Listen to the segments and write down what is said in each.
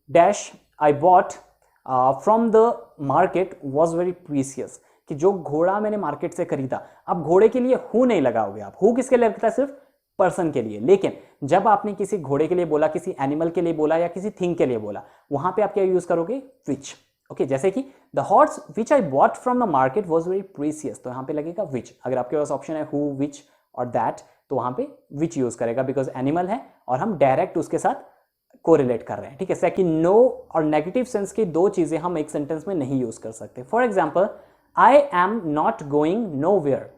Dash I bought from the market was very precious, कि जो घोड़ा मैंने मार्केट से खरीदा। अब घोड़े के लिए हु नहीं लगाओगे आप, हु किसके लिए लगता है, सिर्फ पर्सन के लिए। लेकिन जब आपने किसी घोड़े के लिए बोला, किसी एनिमल के लिए बोला या किसी थिंग के लिए बोला, वहां पे आप क्या यूज करोगे, विच। ओके, जैसे कि the horse which I bought from the market was very precious, तो यहां पे लगेगा विच। अगर आपके पास ऑप्शन है हु, विच और दैट, तो वहां पे विच यूज करेगा, बिकॉज एनिमल है और हम डायरेक्ट उसके साथ कोरिलेट कर रहे हैं। ठीक है, सेकंड, नो और नेगेटिव सेंस की दो चीजें हम एक सेंटेंस में नहीं यूज कर सकते। For example, I am not going nowhere,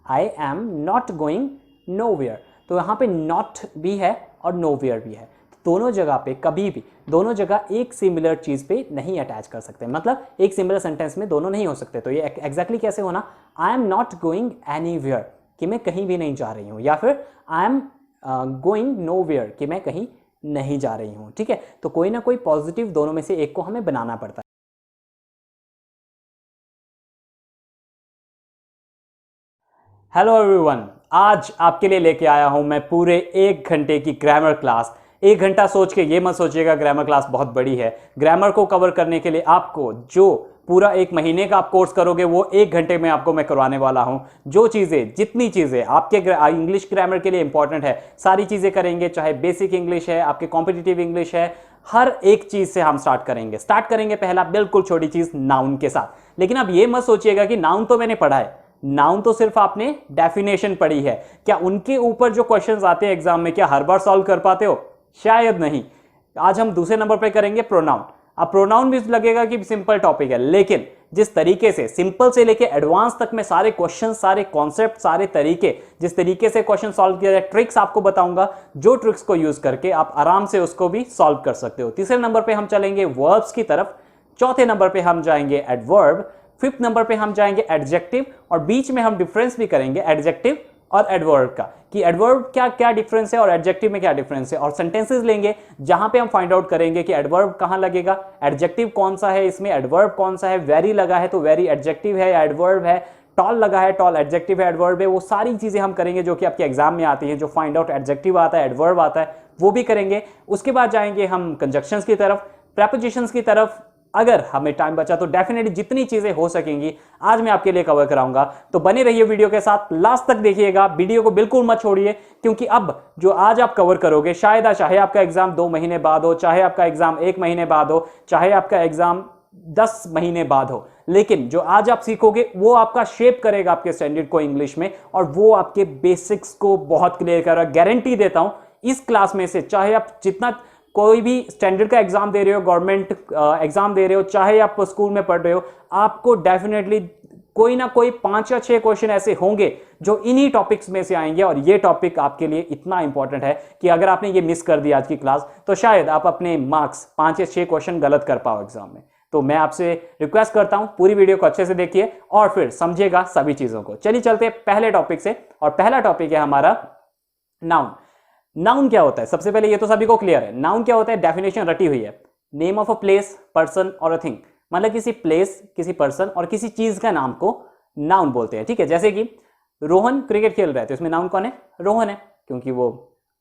I am not going nowhere, तो यहां पे नॉट भी है और नो वेयर भी है। दोनों जगह पे कभी भी, दोनों जगह एक सिमिलर चीज पे नहीं अटैच कर सकते, मतलब एक सिमिलर सेंटेंस में दोनों नहीं हो सकते। तो ये एग्जैक्टली कैसे होना, आई एम नॉट गोइंग एनीवेयर, कि मैं कहीं भी नहीं जा रही हूं, या फिर आई एम गोइंग नोवेयर, कि मैं कहीं नहीं जा रही हूं। ठीक है, तो कोई ना कोई पॉजिटिव दोनों में से एक को हमें बनाना पड़ता है। हेलो एवरीवन, आज आपके लिए लेके आया हूं मैं पूरे 1 घंटे की ग्रामर क्लास। 1 घंटा सोच के ये मत सोचिएगा ग्रामर क्लास बहुत बड़ी है। ग्रामर को कवर करने के लिए आपको जो पूरा 1 महीने का आप कोर्स करोगे वो 1 घंटे में आपको मैं करवाने वाला हूं। जो चीजें, जितनी चीजें आपके इंग्लिश ग्रामर के लिए इंपॉर्टेंट है, सारी चीजें करेंगे। चाहे बेसिक इंग्लिश है, आपके कॉम्पिटिटिव इंग्लिश है, हर एक चीज से हम स्टार्ट करेंगे पहला बिल्कुल छोटी चीज, नाउन के साथ। लेकिन अब ये मत सोचिएगा कि नाउन तो मैंने पढ़ा है, नाउन तो सिर्फ आपने डेफिनेशन पढ़ी है। क्या उनके ऊपर जो क्वेश्चंस आते हैं एग्जाम में, क्या हर बार सॉल्व कर पाते हो? शायद नहीं। आज हम दूसरे नंबर पे करेंगे प्रोनाउन। अब प्रोनाउन भी लगेगा कि सिंपल टॉपिक है, लेकिन जिस तरीके से सिंपल से लेके एडवांस तक में सारे क्वेश्चन, सारे कॉन्सेप्ट, सारे तरीके, जिस तरीके से क्वेश्चन सॉल्व किया जाए, ट्रिक्स आपको बताऊंगा, जो ट्रिक्स को यूज करके आप आराम से उसको भी सॉल्व कर सकते हो। तीसरे नंबर पे हम चलेंगे वर्ब्स की तरफ, चौथे नंबर पे हम जाएंगे एडवर्ब, फिफ्थ नंबर पे हम जाएंगे एडजेक्टिव, और बीच में हम डिफरेंस भी करेंगे एडजेक्टिव और एडवर्ब का, कि एडवर्ब क्या क्या डिफरेंस है और एडजेक्टिव में क्या डिफरेंस है। और सेंटेंसेस लेंगे जहां पे हम फाइंड आउट करेंगे कि एडवर्ब कहां लगेगा, एडजेक्टिव कौन सा है इसमें, एडवर्ब कौन सा है, वेरी लगा है तो वेरी एडजेक्टिव है या एडवर्ब है, टॉल लगा है टॉल एडजेक्टिव है एडवर्ब है। वो सारी चीजें हम करेंगे जो कि आपके एग्जाम में आती हैं, जो फाइंड आउट एडजेक्टिव आता है, एडवर्ब आता है, वो भी करेंगे। उसके बाद जाएंगे हम कंजक्शंस की तरफ, प्रेपोजिशंस की तरफ। अगर हमें टाइम बचा तो डेफिनेटली जितनी चीजें हो सकेंगी आज मैं आपके लिए कवर कराऊंगा। तो बने रहिए वीडियो के साथ, लास्ट तक देखिएगा, वीडियो को बिल्कुल मत छोड़िए, क्योंकि अब जो आज आप कवर करोगे, शायद चाहे आपका एग्जाम 2 महीने बाद हो, चाहे आपका एग्जाम 1 महीने बाद हो, चाहे आपका एग्जाम 10 महीने बाद हो, लेकिन जो आज आप सीखोगे वो आपका शेप करेगा आपके स्टैंडर्ड को इंग्लिश में, और वो आपके बेसिक्स को बहुत क्लियर करेगा। गारंटी देता हूं इस क्लास में से, चाहे आप जितना कोई भी स्टैंडर्ड का एग्जाम दे रहे हो, गवर्नमेंट एग्जाम दे रहे हो, चाहे आप स्कूल में पढ़ रहे हो, आपको डेफिनेटली कोई ना कोई 5 या 6 क्वेश्चन ऐसे होंगे जो इन्हीं टॉपिक्स में से आएंगे। और ये टॉपिक आपके लिए इतना इंपॉर्टेंट है कि अगर आपने ये मिस कर दिया आज की क्लास, तो शायद आप अपने मार्क्स 5 या 6 क्वेश्चन गलत कर पाओ एग्जाम में। तो मैं आपसे रिक्वेस्ट करता हूं पूरी वीडियो को अच्छे से देखिए और फिर समझिएगा सभी चीजों को। चलिए चलते हैं पहले टॉपिक से, और पहला टॉपिक है हमारा नाउन। नाउन क्या होता है? सबसे पहले ये तो सभी को क्लियर है, नाउन क्या होता है, डेफिनेशन रटी हुई है, name of a place, person और अ थिंग, मतलब किसी प्लेस, किसी पर्सन और किसी चीज का नाम को नाउन बोलते हैं। ठीक है, जैसे कि रोहन क्रिकेट खेल रहा है, तो इसमें नाउन कौन है? रोहन है, क्योंकि वो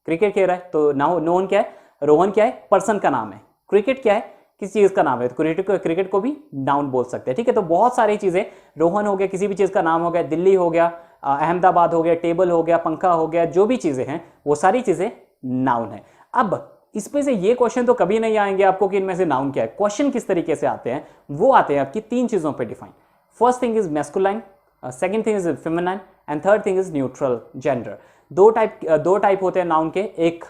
क्रिकेट खेल रहा है। तो नाउन क्या है? रोहन क्या है? पर्सन का नाम है। क्रिकेट क्या है? किसी चीज का नाम है, तो क्रिकेट को भी नाउन बोल सकते हैं। ठीक है, तो बहुत सारी चीजें, रोहन हो गया, किसी भी चीज का नाम हो गया, दिल्ली हो गया, अहमदाबाद हो गया, टेबल हो गया, पंखा हो गया, जो भी चीजें हैं वो सारी चीजें नाउन है। अब इसमें से ये क्वेश्चन तो कभी नहीं आएंगे आपको कि इनमें से नाउन क्या है। क्वेश्चन किस तरीके से आते हैं, वो आते हैं आपकी 3 चीजों पे define. First thing is masculine, second thing is feminine and third thing is neutral gender. दो टाइप होते हैं नाउन के, एक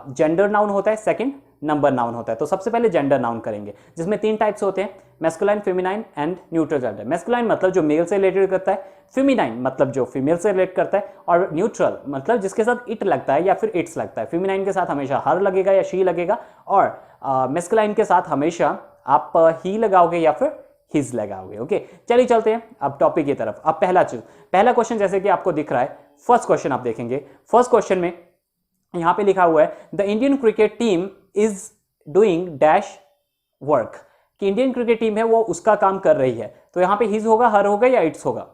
जेंडर नाउन होता है, सेकंड नंबर नाउन होता है। तो सबसे पहले जेंडर नाउन करेंगे, जिसमें 3 टाइप्स होते हैं, masculine, feminine and neutral gender. Masculine मतलब जो मेल से रिलेटेड करता है, फेमिनाइन मतलब जो फीमेल से रिलेट करता है, और न्यूट्रल मतलब जिसके साथ इट लगता है या फिर इट्स लगता है। फेमिनाइन के साथ हमेशा हर लगेगा या शी लगेगा, और मैस्कुलाइन के साथ हमेशा आप ही लगाओगे या फिर हिज लगाओगे। ओके, चलिए चलते हैं अब टॉपिक की तरफ। अब पहला क्वेश्चन जैसे कि आपको दिख रहा है, फर्स्ट क्वेश्चन आप देखेंगे। फर्स्ट क्वेश्चन में यहां पे लिखा हुआ है the Indian cricket team is doing dash work, कि इंडियन क्रिकेट टीम है वो उसका काम कर रही है। तो यहां पे हिज होगा, हर होगा या इट्स होगा।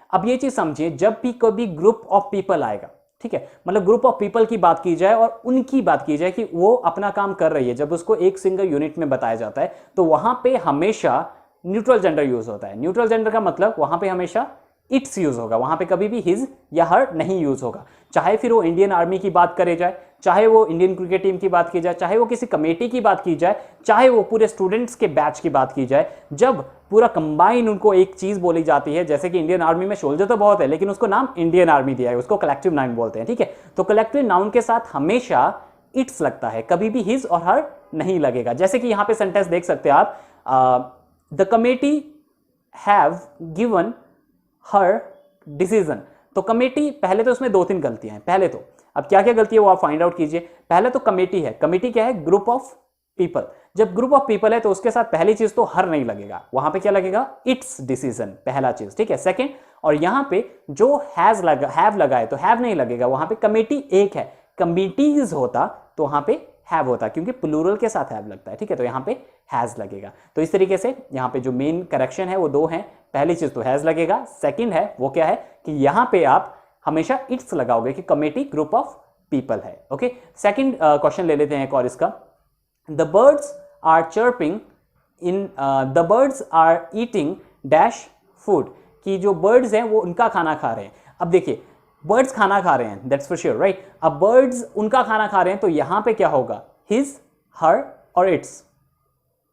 अब ये चीज समझिए, जब भी कभी ग्रुप ऑफ पीपल आएगा, ठीक है, मतलब ग्रुप ऑफ पीपल की बात की जाए और उनकी बात की जाए कि वो अपना काम कर रही है, जब उसको एक सिंगल यूनिट में बताया जाता है तो वहां पे हमेशा न्यूट्रल जेंडर यूज होता है। न्यूट्रल जेंडर का मतलब वहां पे हमेशा इट्स यूज होगा, वहां पे कभी भी हिज या हर नहीं यूज होगा। चाहे फिर वो इंडियन आर्मी की बात करे जाए, चाहे वो इंडियन क्रिकेट टीम की बात की जाए, चाहे वो किसी कमेटी की बात की जाए, चाहे वो पूरे स्टूडेंट्स के बैच की बात की जाए, जब पूरा कंबाइन उनको एक चीज बोली जाती है, जैसे कि इंडियन आर्मी में सोल्जर तो बहुत है लेकिन उसको नाम इंडियन आर्मी दिया है, उसको कलेक्टिव नाउन बोलते हैं, ठीक है। तो कलेक्टिव नाउन के साथ हमेशा इट्स लगता है, कभी भी हिज और हर नहीं लगेगा। जैसे कि यहां पे सेंटेंस देख सकते हैं आप, the committee have given her decision. तो कमेटी, पहले तो उसमें 2-3 गलतियां हैं। पहले तो अब क्या क्या गलती है वो आप फाइंड आउट कीजिए। पहले तो कमेटी है, कमेटी क्या है, ग्रुप ऑफ पीपल। जब ग्रुप ऑफ पीपल है तो उसके साथ पहली चीज तो हर नहीं लगेगा, वहां पे क्या लगेगा, इट्स डिसीजन, पहला चीज, ठीक है। सेकंड, और यहां पे जो हैव लगा है तो हैव नहीं लगेगा, वहां पे कमेटी एक है, कमिटीज होता तो वहां पे हैव होता, क्योंकि प्लूरल के साथ हैव लगता है, ठीक है। तो यहां पे हैज लगेगा। तो इस तरीके से यहां पे जो मेन करेक्शन है वो 2 हैं। पहली चीज तो हैज लगेगा, सेकंड है वो क्या है कि यहां पे आप हमेशा इट्स लगाओगे कि कमेटी ग्रुप ऑफ पीपल है। ओके, सेकंड क्वेश्चन ले लेते हैं एक और इसका। The birds are chirping in, the birds are eating dash food, कि जो बर्ड्स हैं वो उनका खाना खा रहे हैं। अब देखिए बर्ड्स खाना खा रहे हैं, दैट्स फॉर श्योर, राइट। अब बर्ड्स उनका खाना खा रहे हैं तो यहां पे क्या होगा, हिज, हर और इट्स।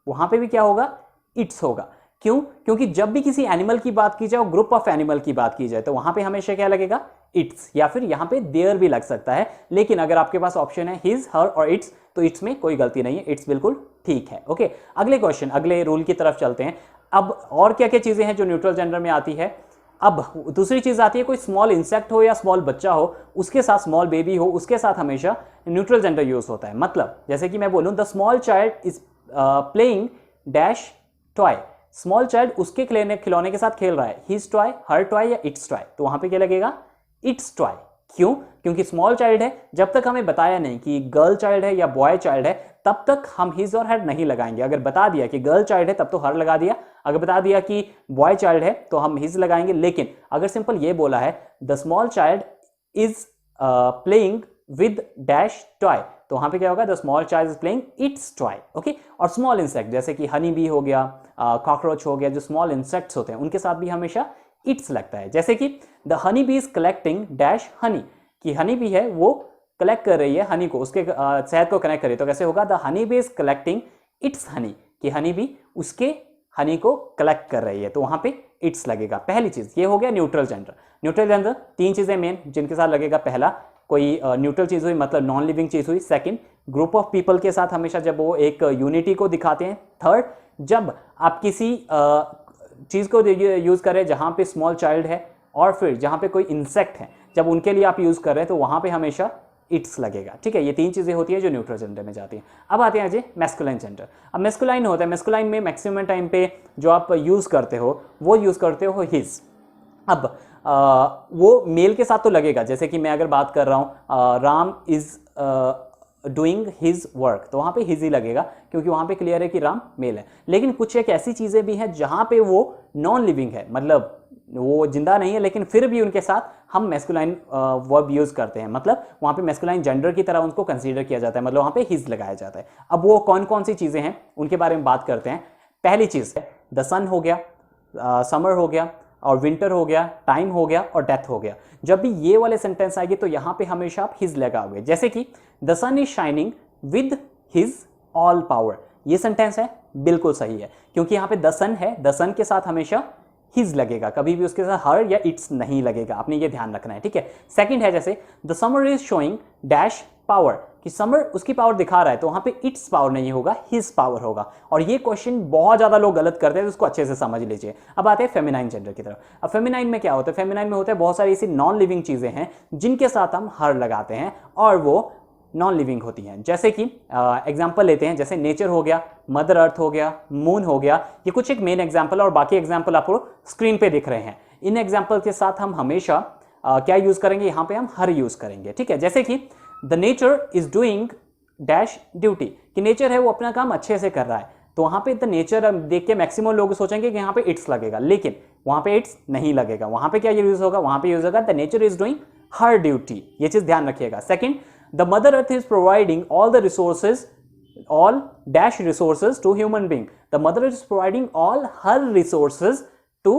वहां पे भी क्या होगा, इट्स होगा। क्यों, क्योंकि जब भी किसी एनिमल की बात की जाए और ग्रुप ऑफ एनिमल की बात की जाए तो वहां पे हमेशा क्या लगेगा, इट्स, या फिर यहां पे देयर भी लग सकता है। लेकिन अगर आपके पास ऑप्शन है हिज, हर और इट्स तो इट्स में कोई गलती नहीं है, इट्स बिल्कुल ठीक है। ओके, अगले क्वेश्चन, अगले रूल की तरफ चलते हैं। अब और क्या क्या चीजें हैं जो न्यूट्रल जेंडर में आती है। अब दूसरी चीज आती है, कोई स्मॉल इंसेक्ट हो या स्मॉल बच्चा हो, उसके साथ स्मॉल बेबी हो, उसके साथ हमेशा न्यूट्रल जेंडर यूज होता है। मतलब जैसे कि मैं बोलूं, the small child is playing dash toy, small child उसके खिलौने के साथ खेल रहा है, हिज टॉय, हर टॉय या इट्स टॉय, तो वहां पे क्या लगेगा, इट्स टॉय। क्यों, क्योंकि स्मॉल चाइल्ड है, जब तक हमें बताया नहीं कि गर्ल चाइल्ड है या बॉय चाइल्ड है तब तक हम हिज और हर नहीं लगाएंगे। अगर बता दिया कि गर्ल चाइल्ड है तब तो हर लगा दिया, अगर बता दिया कि बॉय चाइल्ड है तो हम हिज लगाएंगे। लेकिन अगर सिंपल ये बोला है the small child is playing with dash toy, तो वहां पे क्या होगा, the small child is playing it's toy. Okay, और स्मॉल इंसेक्ट जैसे कि हनी बी हो गया, कॉकरोच हो गया, जो स्मॉल इंसेक्ट्स होते हैं उनके साथ भी हमेशा इट्स लगता है। जैसे कि the honey bee is collecting dash Honey, कि हनी बी है वो कलेक्ट कर रही है हनी को, उसके शहद को कनेक्ट कर रही है, तो कैसे होगा, the honey bee is collecting it's Honey, कि हनी बी उसके हनी को कलेक्ट कर रही है, तो वहां पे इट्स लगेगा। पहली चीज ये हो गया न्यूट्रल जेंडर। न्यूट्रल जेंडर 3 चीजें मेन जिनके साथ लगेगा। पहला, कोई न्यूट्रल चीज हुई मतलब नॉन लिविंग चीज हुई। सेकंड, ग्रुप ऑफ पीपल के साथ हमेशा जब वो एक यूनिटी को दिखाते हैं। थर्ड, जब आप किसी चीज को यूज करें जहां पे स्मॉल चाइल्ड है, और फिर जहां पे कोई इंसेक्ट है जब उनके लिए आप यूज कर रहे हैं तो वहां पे हमेशा इट्स लगेगा। ठीक है, ये 3 चीजें होती है जो न्यूट्रल जेंडर में जाती हैं। अब आते हैं जी मैस्कुलाइन जेंडर। अब मैस्कुलाइन होता है, मैस्कुलाइन में मैक्सिमम टाइम पे जो आप यूज करते हो वो यूज करते हो हिज। अब वो मेल के साथ तो लगेगा, जैसे कि मैं अगर बात कर रहा हूं Ram is doing his work, तो वहां पे हिज ही लगेगा क्योंकि वहां पे क्लियर है कि राम मेल है। लेकिन कुछ एक ऐसी चीजें भी हैं जहां पे वो नॉन लिविंग है, मतलब वो जिंदा नहीं है, लेकिन फिर भी उनके साथ हम मैस्कुलाइन वर्ब यूज करते हैं, मतलब वहां पे मैस्कुलाइन जेंडर की तरह उनको कंसीडर किया जाता है, मतलब वहां पे हिज लगाया जाता है। अब वो कौन कौन सी चीजें हैं उनके बारे में बात करते हैं। पहली चीज है द सन हो गया, समर हो गया, और विंटर हो गया, टाइम हो गया, और डेथ हो गया। जब भी ये वाले सेंटेंस आएंगे तो यहां पे हमेशा आप हिज लगाओगे, जैसे कि the sun is shining with his all power. ये सेंटेंस है बिल्कुल सही है क्योंकि यहां पे द सन है, द सन के साथ हमेशा हिज लगेगा, कभी भी उसके साथ हर या इट्स नहीं लगेगा, आपने ये ध्यान रखना है। ठीक है, सेकंड है जैसे the summer is showing dash power, कि समर उसकी पावर दिखा रहा है, तो वहां पे इट्स पावर नहीं होगा, हिज पावर होगा। और ये क्वेश्चन बहुत ज्यादा लोग गलत करते हैं, तो उसको अच्छे से समझ लीजिए। अब आते हैं फेमिनाइन जेंडर की तरफ। अब फेमिनाइन में क्या होता है, फेमिनाइन में होता है बहुत सारी ऐसी नॉन लिविंग चीजें हैं जिनके साथ हम हर लगाते हैं और वो नॉन लिविंग होती हैं। जैसे कि एग्जाम्पल लेते हैं, जैसे नेचर हो गया, मदर अर्थ हो गया, मून हो गया, ये कुछ एक मेन एग्जाम्पल, और बाकी एग्जाम्पल आपको स्क्रीन पे दिख रहे हैं। इन एग्जाम्पल के साथ हम हमेशा क्या यूज करेंगे, यहाँ पे हम हर यूज करेंगे। ठीक है, जैसे कि the nature is doing dash duty, कि नेचर है वो अपना काम अच्छे से कर रहा है, तो वहां पे द नेचर देख के मैक्सिमम लोग सोचेंगे कि यहाँ पे इट्स लगेगा, लेकिन वहां पे इट्स नहीं लगेगा। वहां पे क्या यूज होगा, वहां पे यूज होगा the nature is doing her duty, ये चीज ध्यान रखिएगा। Second, the mother earth is providing all the resources, all dash resources to human being. The mother is providing all her resources to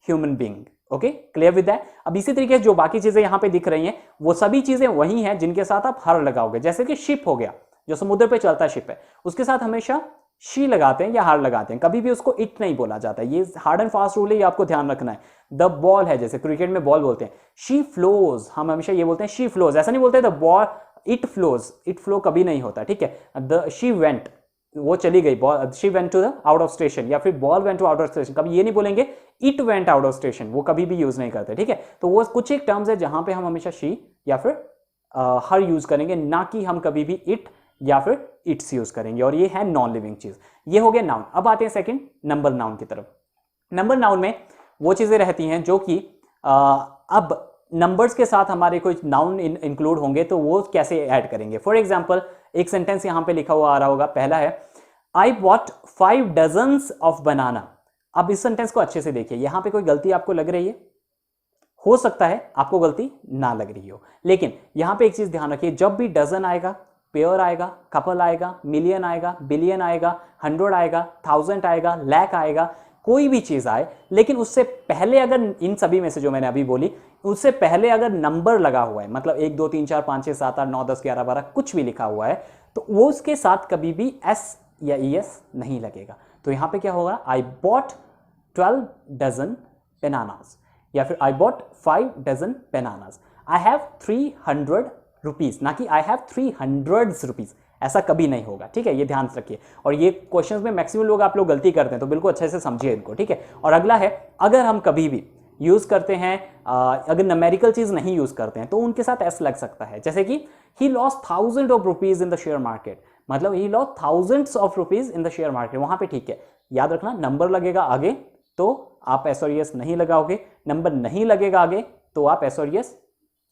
human being. Okay, clear with that. अब इसी तरीके से जो बाकी चीजें यहां पे दिख रही हैं वो सभी चीजें वही हैं जिनके साथ आप हर लगाओगे। जैसे कि शिप हो गया, जो समुद्र पे चलता शिप है, उसके साथ हमेशा शी लगाते हैं या हर लगाते हैं, कभी भी उसको इट नहीं बोला जाता। ये हार्ड एंड फास्ट रूल है, ये आपको ध्यान रखना है। द बॉल है, जैसे क्रिकेट में बॉल बोलते हैं, शी फ्लोज, हम हमेशा ये बोलते हैं शी फ्लोज, ऐसा नहीं बोलते the ball it flows, it flow कभी नहीं होता, ठीक है। द शी वेंट, वो चली गई, ball she went to the out of station, या फिर ball went to out of station, कभी ये नहीं बोलेंगे it went out of station, वो कभी भी यूज नहीं करते, ठीक है। तो वो कुछ एक टर्म्स है जहां पे हम हमेशा शी या फिर हर यूज करेंगे, ना कि हम कभी भी इट या फिर इट्स यूज करेंगे, और ये है नॉन लिविंग चीज। ये हो गया नाउन। अब आते हैं सेकंड नंबर नाउन की तरफ। नंबर नाउन में वो चीजें रहती हैं जो कि अब नंबर्स के साथ हमारे कोई नाउन इंक्लूड होंगे तो वो कैसे ऐड करेंगे। फॉर एग्जाम्पल, एक सेंटेंस यहां पे लिखा हुआ आ रहा होगा, पहला है आई बॉट 5 डजन्स ऑफ बनाना। अब इस सेंटेंस को अच्छे से देखिए, यहां पे कोई गलती आपको लग रही है, हो सकता है आपको गलती ना लग रही हो, लेकिन यहां पे एक चीज ध्यान रखिए, जब भी डजन आएगा, पेयर आएगा, कपल आएगा, मिलियन आएगा, बिलियन आएगा, 100 आएगा, 1000 आएगा, लाख आएगा, कोई भी चीज आए, लेकिन उससे पहले अगर इन सभी में से जो मैंने अभी बोली, उससे पहले अगर नंबर लगा हुआ है, मतलब 1 2 3 4 5 6 7 8 9 10 11 12 कुछ भी लिखा हुआ है, तो वो उसके साथ कभी भी एस या ईएस नहीं लगेगा। तो यहां पे क्या होगा, आई बॉट 12 डजन बनानास, या फिर I bought 5 dozen bananas. I have 300 rupees, ना कि आई हैव 300 रुपीज, ऐसा कभी नहीं होगा, ठीक है। ये ध्यान रखिए, और ये क्वेश्चंस में मैक्सिमम लोग आप लोग गलती करते हैं, तो बिल्कुल अच्छे से समझिए इनको, ठीक है। और अगला है, अगर हम कभी भी यूज करते हैं, अगर न्यूमेरिकल चीज नहीं यूज करते हैं तो उनके साथ एस लग सकता है, जैसे कि he lost 1000 of rupees in the share market, मतलब he lost thousands of rupees in the share market, वहां पे ठीक है। याद रखना, नंबर लगेगा आगे तो आप एस और एस नहीं लगाओगे, नंबर नहीं लगेगा आगे तो आप एस और एस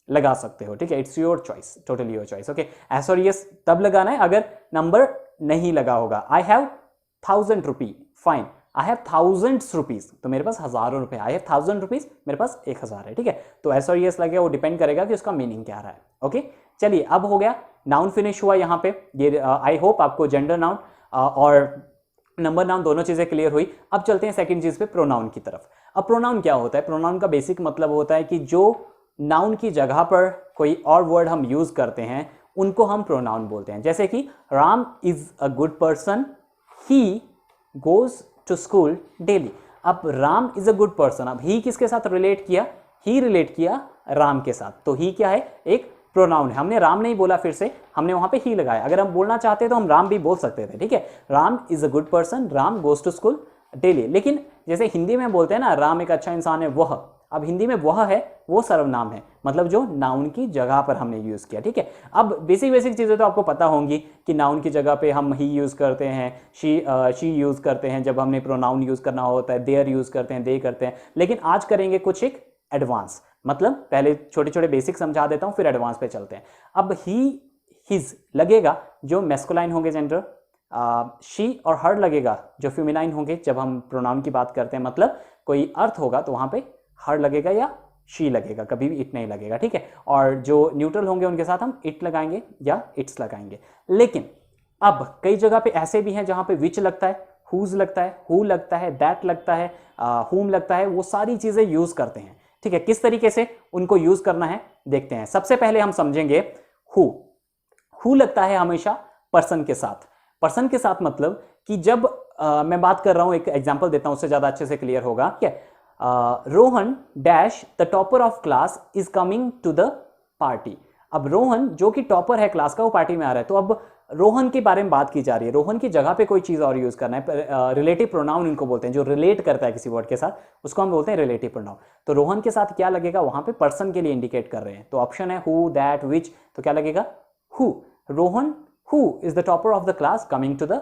लगा सकते हो, ठीक है। It's your choice, totally your choice, okay. S और एस तब लगाना है अगर नंबर नहीं लगा होगा। I have 1000 rupee, fine, I have thousands rupees, तो मेरे पास हजारों रुपए, आई हैव 1000 रुपीज, मेरे पास 1000 है, ठीक है। तो एस और एस लगेगा, वो डिपेंड करेगा कि उसका मीनिंग क्या रहा है, ओके। चलिए, अब हो गया नाउन फिनिश हुआ यहाँ पे। ये आई होप आपको जेंडर नाउन और नंबर नाउन दोनों चीजें क्लियर हुई। अब चलते हैं सेकंड चीज पे, प्रोनाउन की तरफ। अब प्रोनाउन क्या होता है? प्रोनाउन का बेसिक मतलब होता है कि जो नाउन की जगह पर कोई और वर्ड हम यूज करते हैं उनको हम प्रोनाउन बोलते हैं। जैसे कि Ram is a good person, he goes to school daily. अब Ram is a good person, अब ही किसके साथ रिलेट किया? ही रिलेट किया राम के साथ, तो ही क्या है? एक प्रोनाउन है। हमने राम नहीं बोला, फिर से हमने वहां पे ही लगाया। अगर हम बोलना चाहते तो हम राम भी बोल सकते थे, ठीक है। Ram is a good person, Ram goes to school daily. लेकिन जैसे हिंदी में बोलते हैं ना, राम एक अच्छा इंसान है, वह, अब हिंदी में वह है, वो सर्वनाम है, मतलब जो नाउन की जगह पर हमने यूज किया, ठीक है। अब बेसिक चीजें तो आपको पता होंगी कि नाउन की जगह पे हम ही यूज करते हैं, शी यूज करते हैं, जब हमने प्रोनाउन यूज करना होता है देयर यूज करते हैं, दे करते हैं। लेकिन आज करेंगे कुछ एक एडवांस, मतलब पहले छोटे छोटे बेसिक समझा देता हूं, फिर एडवांस पे चलते हैं। अब ही हिज लगेगा जो मैस्कुलाइन होंगे जेंडर, शी और हर लगेगा जो फेमिनाइन होंगे जब हम प्रोनाउन की बात करते हैं, मतलब कोई अर्थ होगा तो वहां पे हर लगेगा या शी लगेगा, कभी भी इट नहीं लगेगा, ठीक है। और जो न्यूट्रल होंगे उनके साथ हम इट लगाएंगे या इट्स लगाएंगे। लेकिन अब कई जगह पे ऐसे भी हैं जहां पे विच लगता है, हुज लगता है, हु लगता है, दैट लगता है, हुम लगता है, वो सारी चीजें यूज करते हैं, ठीक है। किस तरीके से उनको यूज करना है देखते हैं। सबसे पहले हम समझेंगे हु लगता है हमेशा पर्सन के साथ। पर्सन के साथ मतलब कि जब मैं बात कर रहा हूं, एक एग्जांपल देता हूं, उससे ज्यादा अच्छे से क्लियर होगा। क्या? Rohan dash the topper of class is coming to the party. अब रोहन जो कि टॉपर है क्लास का, वो पार्टी में आ रहा है, तो अब रोहन के बारे में बात की जा रही है। रोहन की जगह पे कोई चीज और यूज करना है, रिलेटिव प्रोनाउन इनको बोलते हैं, जो रिलेट करता है किसी वर्ड के साथ, उसको हम बोलते हैं रिलेटिव प्रोनाउन। तो रोहन के साथ क्या लगेगा? वहां पे पर्सन के लिए इंडिकेट कर रहे हैं, तो ऑप्शन है हु, दैट, विच, तो क्या लगेगा? Who. Rohan who is the topper of the class coming to the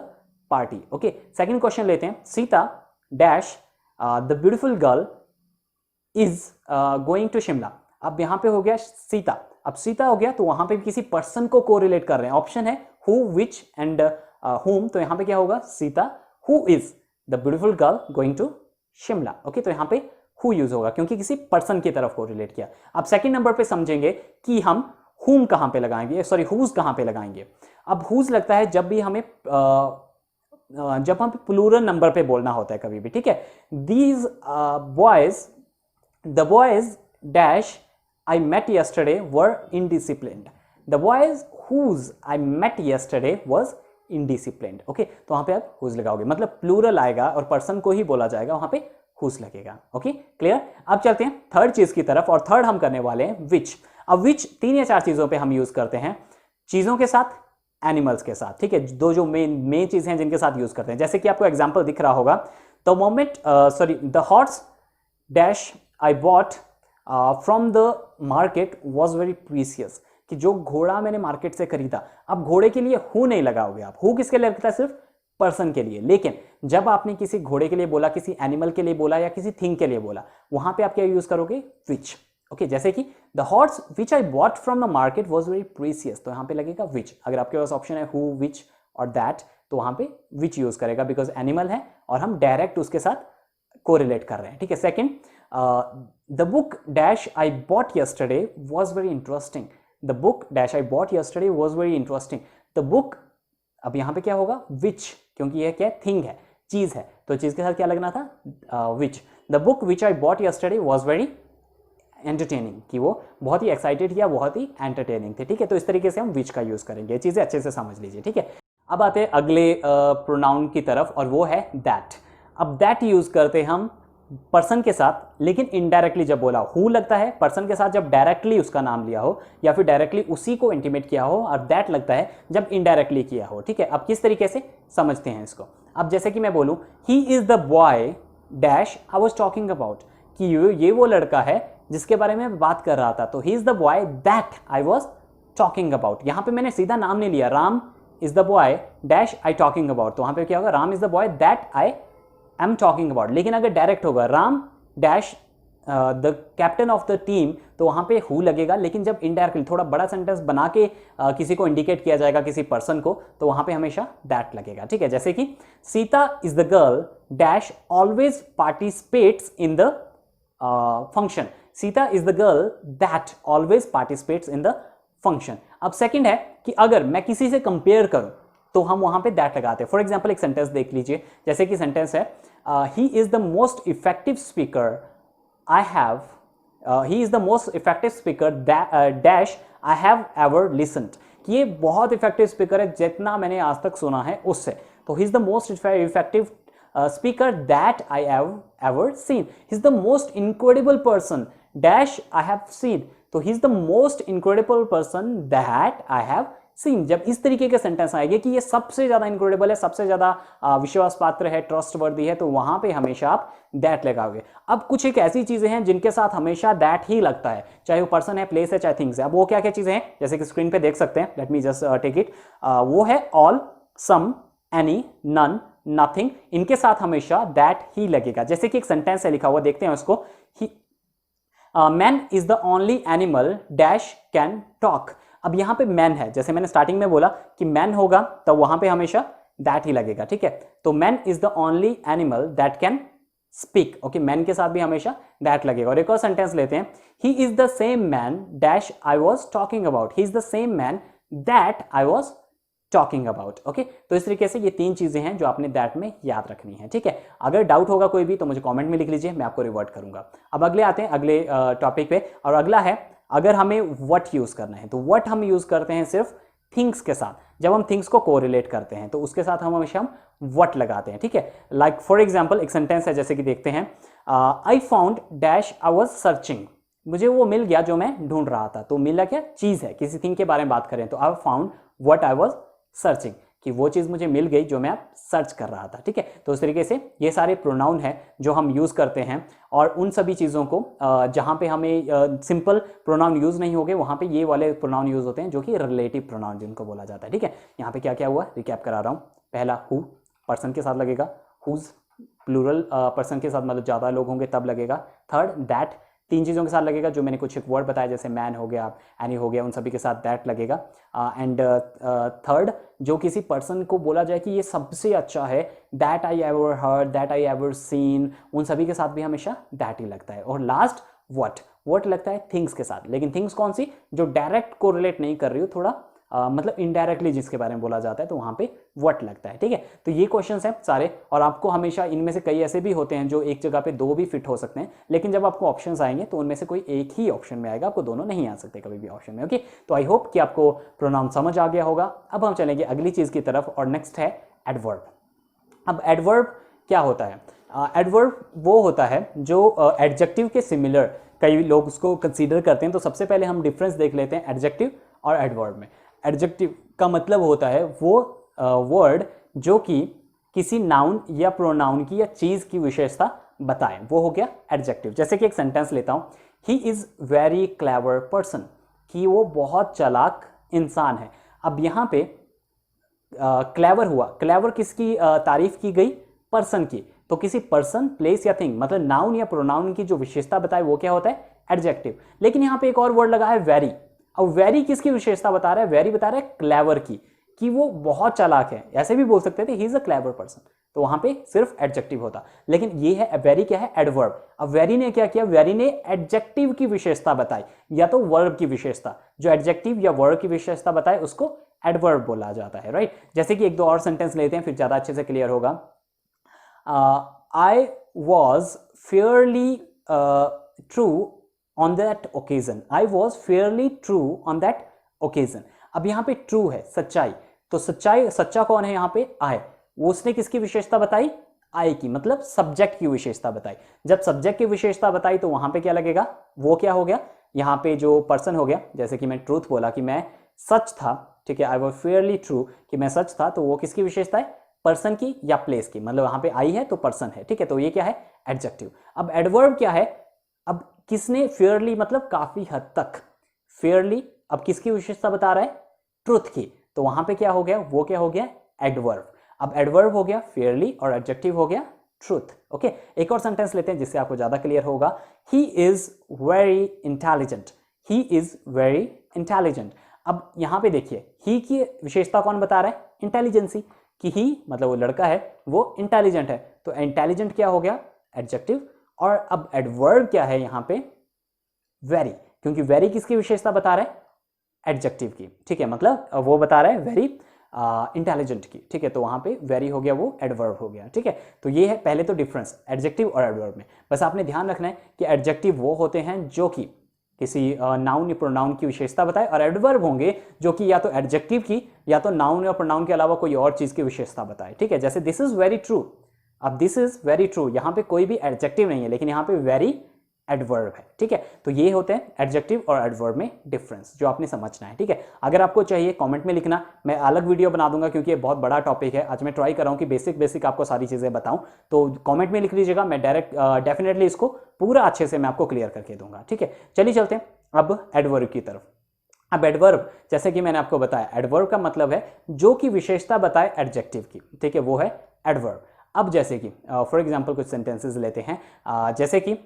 party, okay. Second question लेते हैं। Sita dash the beautiful girl is going to Shimla. अब यहां पे हो गया सीता, अब सीता हो गया तो वहां पे भी किसी पर्सन को कोरिलेट कर रहे हैं। ऑप्शन है हु, विच एंड हुम, तो यहां पे क्या होगा? Sita who is the beautiful girl going to Shimla, okay. तो यहां पे हु यूज होगा क्योंकि किसी पर्सन की तरफ को रिलेट किया। अब सेकंड नंबर पे समझेंगे कि हम हुम कहां पे लगाएंगे, सॉरी हुज कहां पे लगाएंगे। अब हुज लगता है जब भी हमें जब हम प्लूरल नंबर पे बोलना होता है कभी भी, ठीक है। These boys, the boys dash I met yesterday were indisciplined, the boys whose I met yesterday was indisciplined. Okay, तो वहां पे आप हुज लगाओगे, मतलब प्लूरल आएगा और पर्सन को ही बोला जाएगा, वहां पे हुज लगेगा। Okay, clear. अब चलते हैं थर्ड चीज की तरफ, और थर्ड हम करने वाले हैं विच। अब विच 3 या 4 चीजों पे हम यूज करते हैं, चीजों के साथ, एनिमल्स के साथ, ठीक है। दो जो मेन चीजें हैं जिनके साथ यूज करते हैं, जैसे कि आपको एग्जांपल दिख रहा होगा, the moment sorry the horse dash I bought from the market was very precious, कि जो घोड़ा मैंने मार्केट से खरीदा। अब घोड़े के लिए हु नहीं लगाओगे आप, हु किसके लिए लगता है, सिर्फ पर्सन के लिए। लेकिन जब आपने किसी घोड़े के लिए बोला, किसी एनिमल के लिए बोला, या किसी थिंग के लिए बोला, वहां पे आप क्या यूज करोगे, विच। ओके, जैसे कि the horse which I bought from the market was very precious, तो यहां पे लगेगा विच। अगर आपके पास ऑप्शन है हु, विच और दैट, तो वहां पे विच यूज करेगा, बिकॉज एनिमल है और हम डायरेक्ट उसके साथ कोरिलेट कर रहे हैं, ठीक है। Second, the book dash I bought yesterday was very interesting, the book dash I bought yesterday was very interesting, the book, अब यहां पे क्या होगा, विच, क्योंकि यह क्या थिंग है, चीज है, तो चीज के साथ क्या लगना था, which. The book which I bought yesterday was very entertaining, कि वो बहुत ही एक्साइटेड या बहुत ही एंटरटेनिंग थे, ठीक है। तो इस तरीके से हम विच का यूज करेंगे, ये चीजें अच्छे से समझ लीजिए, ठीक है। अब आते हैं अगले प्रोनाउन की तरफ, और वो है दैट। अब दैट यूज करते हम पर्सन के साथ, लेकिन इनडायरेक्टली जब बोला, हु लगता है पर्सन के साथ जब डायरेक्टली उसका नाम लिया हो, या फिर डायरेक्टली उसी को इंटीमेट किया हो, और दैट लगता है जब इनडायरेक्टली किया हो, ठीक है। अब किस तरीके से समझते हैं इसको, अब जैसे कि मैं बोलूं, he is the boy dash I was talking about, कि ये वो लड़का है जिसके बारे में बात कर रहा था, तो he is the boy that I was talking about. यहां पे मैंने सीधा नाम नहीं लिया, Ram is the boy dash I talking about, तो वहां पे क्या होगा, Ram is the boy that I am talking about. लेकिन अगर डायरेक्ट होगा, Ram dash the captain of the team, तो वहां पे हु लगेगा। लेकिन जब इनडायरेक्टली थोड़ा बड़ा सेंटेंस बना के किसी को इंडिकेट किया जाएगा, किसी पर्सन को, तो वहां पे हमेशा दैट लगेगा, ठीक है। जैसे कि Sita is the girl dash always participates in the function, Sita is the girl that always participates in the function. अब सेकंड है कि अगर मैं किसी से कंपेयर करूं, तो हम वहां पे दैट लगाते हैं। फॉर एग्जाम्पल एक सेंटेंस देख लीजिए, जैसे कि सेंटेंस है, he is the most effective speaker I have, he is the most effective speaker dash I have ever listened, कि ये बहुत इफेक्टिव स्पीकर है जितना मैंने आज तक सुना है उससे, तो he is the most effective speaker that I have ever seen. He's the most incredible person dash I have seen. तो he's the most incredible person that I have seen. जब इस तरीके के सेंटेंस आएंगे कि ये सबसे ज्यादा इनक्रेडिबल है, सबसे ज्यादा विश्वास पात्र है, ट्रस्ट वर्दी है, तो वहां पे हमेशा आप दैट लगाओगे। अब कुछ एक ऐसी चीजें हैं जिनके साथ हमेशा दैट ही लगता है, चाहे वो पर्सन है, प्लेस है, चाहे थिंग्स है। अब वो क्या क्या चीजें हैं, जैसे कि स्क्रीन पे देख सकते हैं, let me just take it, वो है all, some, any, none, nothing, इनके साथ हमेशा दैट ही लगेगा। जैसे कि एक सेंटेंस है लिखा हुआ, देखते हैं उसको, man is the only animal dash can talk. अब यहां पे मैन है, जैसे मैंने स्टार्टिंग में बोला कि मैन होगा, तो वहां पे हमेशा दैट ही लगेगा, ठीक है। तो man is the only animal that can speak, okay, man के साथ भी हमेशा दैट लगेगा। और एक और सेंटेंस लेते हैं, he is the same man dash I was talking about, he is the same man that I was talking about, okay. तो इस तरीके से ये 3 चीजें हैं जो आपने दैट में याद रखनी है, ठीक है। अगर डाउट होगा कोई भी तो मुझे कमेंट में लिख लीजिए, मैं आपको रिवर्ट करूंगा। अब अगले आते हैं अगले टॉपिक पे, और अगला है अगर हमें व्हाट यूज करना है, तो व्हाट हम यूज करते हैं सिर्फ थिंग्स के साथ। जब हम थिंग्स को कोरिलेट करते हैं तो उसके साथ हम हमेशा व्हाट लगाते हैं, ठीक है। लाइक फॉर एग्जाम्पल एक सेंटेंस है, जैसे कि देखते हैं, I found dash I was searching, मुझे वो मिल गया जो मैं ढूंढ रहा था। तो मिला क्या, चीज है, किसी थिंग के बारे में बात करें तो I found what I was searching, कि वो चीज मुझे मिल गई जो मैं आप सर्च कर रहा था, ठीक है। तो इस तरीके से ये सारे प्रोनाउन है जो हम यूज करते हैं, और उन सभी चीजों को जहां पे हमें सिंपल प्रोनाउन यूज नहीं होंगे, वहां पे ये वाले प्रोनाउन यूज होते हैं जो कि रिलेटिव प्रोनाउन जिनको बोला जाता है, ठीक है। यहाँ पे क्या क्या हुआ रिकैप करा रहा हूँ। पहला हु पर्सन के साथ लगेगा, हुज प्लूरल पर्सन के साथ, मतलब ज्यादा लोग होंगे तब लगेगा। थर्ड दैट तीन चीज़ों के साथ लगेगा जो मैंने कुछ एक वर्ड बताया, जैसे मैन हो गया, एनी हो गया, उन सभी के साथ दैट लगेगा। एंड थर्ड, जो किसी पर्सन को बोला जाए कि ये सबसे अच्छा है, that I ever heard, that I ever seen, उन सभी के साथ भी हमेशा दैट ही लगता है। और लास्ट व्हाट लगता है थिंग्स के साथ, लेकिन थिंग्स कौन सी, जो डायरेक्ट कोरिलेट नहीं कर रही हो, थोड़ा मतलब इनडायरेक्टली जिसके बारे में बोला जाता है, तो वहां पे व्हाट लगता है। ठीक है, तो ये क्वेश्चंस हैं सारे, और आपको हमेशा इनमें से कई ऐसे भी होते हैं जो एक जगह पे दो भी फिट हो सकते हैं, लेकिन जब आपको ऑप्शंस आएंगे तो उनमें से कोई एक ही ऑप्शन में आएगा, आपको दोनों नहीं आ सकते कभी भी ऑप्शन में। ओके, तो आई होप कि आपको प्रोनाउन समझ आ गया होगा। अब हम चलेंगे अगली चीज की तरफ, और नेक्स्ट है एडवर्ब। अब एडवर्ब क्या होता है? एडवर्ब वो होता है जो एडजेक्टिव के सिमिलर, कई लोग उसको कंसीडर करते हैं। तो सबसे पहले हम डिफरेंस देख लेते हैं एडजेक्टिव और एडवर्ब में। एडजेक्टिव का मतलब होता है वो वर्ड जो कि किसी नाउन या प्रोनाउन की या चीज की विशेषता बताए, वो हो गया एडजेक्टिव। जैसे कि एक सेंटेंस लेता हूं, he is very clever person, कि वो बहुत चालाक इंसान है। अब यहां पे क्लेवर हुआ, क्लेवर किसकी तारीफ की गई? पर्सन की। तो किसी पर्सन, प्लेस या थिंग, मतलब नाउन या प्रोनाउन की जो विशेषता बताए वो क्या होता है? एडजेक्टिव। लेकिन यहां पे एक और वर्ड लगा है वेरी। अब वेरी किसकी विशेषता बता रहा है? वेरी बता रहा है क्लेवर की, कि वो बहुत चालाक है। ऐसे भी बोल सकते थे he is a clever person, तो वहां पे सिर्फ एडजेक्टिव होता। लेकिन ये है वेरी क्या है? एडवर्ब। अब वेरी ने क्या किया? वेरी ने एडजेक्टिव की विशेषता बताई, या तो वर्ब की विशेषता। जो एडजेक्टिव या वर्ब की विशेषता बताए उसको एडवर्ब बोला जाता है, राइट। जैसे कि एक दो और सेंटेंस लेते हैं, फिर ज्यादा अच्छे से क्लियर होगा। I was Fairlie true on that occasion, I was Fairlie true on that occasion. अब यहां पे ट्रू है, सच्चाई, तो सच्चाई, सच्चा कौन है यहां पे? आई। वो उसने किसकी विशेषता बताई? आई की, मतलब सब्जेक्ट की विशेषता बताई। जब सब्जेक्ट की विशेषता बताई तो वहां पे क्या लगेगा? वो क्या हो गया? यहां पे जो पर्सन हो गया, जैसे कि मैं ट्रूथ बोला कि मैं सच था, ठीक है, आई वॉज फेयरली ट्रू, कि मैं सच था, तो वो किसकी विशेषता है? पर्सन की या प्लेस की, मतलब वहां पे आई है तो पर्सन है, ठीक है, तो ये क्या है? एडजेक्टिव। अब एडवर्ब क्या है? अब किसने फेयरली, मतलब काफी हद तक, फेयरली अब किसकी विशेषता बता रहा है? ट्रुथ की, तो वहां पे क्या हो गया? वो क्या हो गया? एडवर्ब। अब एडवर्ब हो गया फेयरली और एडजेक्टिव हो गया ट्रूथ। ओके, एक और सेंटेंस लेते हैं जिससे आपको ज्यादा क्लियर होगा। He is very intelligent, he is very intelligent. अब यहां पे देखिए, ही की विशेषता कौन बता रहा है? इंटेलिजेंसी, कि ही मतलब वो लड़का है वो इंटेलिजेंट है, तो इंटेलिजेंट क्या हो गया? एडजेक्टिव। और अब एडवर्ब क्या है यहां पे? वेरी, क्योंकि वेरी किसकी विशेषता बता रहा है? एडजेक्टिव की, ठीक है, मतलब वो बता रहा है वेरी इंटेलिजेंट की, ठीक है, तो वहां पे वेरी हो गया, वो एडवर्ब हो गया, ठीक है। तो ये है पहले तो डिफरेंस एडजेक्टिव और एडवर्ब में। बस आपने ध्यान रखना है कि एडजेक्टिव वो होते हैं जो कि किसी नाउन या प्रोनाउन की विशेषता बताए, और एडवर्ब होंगे जो कि या तो एडजेक्टिव की या तो नाउन या प्रोनाउन के अलावा कोई और चीज की विशेषता बताए, ठीक है। जैसे दिस इज वेरी ट्रू, अब दिस इज वेरी ट्रू, यहां पे कोई भी एडजेक्टिव नहीं है, लेकिन यहां पे वेरी एडवर्ब है, ठीक है। तो ये होते हैं एडजेक्टिव और एडवर्ब में डिफरेंस, जो आपने समझना है, ठीक है। अगर आपको चाहिए कमेंट में लिखना, मैं अलग वीडियो बना दूंगा, क्योंकि ये बहुत बड़ा टॉपिक है। आज मैं ट्राई कर रहा हूं कि बेसिक आपको सारी चीजें बताऊं, तो कमेंट में लिख लीजिएगा, मैं डायरेक्ट डेफिनेटली इसको पूरा अच्छे से मैं आपको क्लियर करके दूंगा, ठीक है। चलिए चलते हैं अब एडवर्ब की तरफ। अब एडवर्ब, जैसे कि मैंने आपको बताया, एडवर्ब का मतलब है जो कि विशेषता बताए एडजेक्टिव की, ठीक है, वो है एडवर्ब। अब जैसे कि फॉर एग्जाम्पल कुछ सेंटेंसेस लेते हैं, जैसे कि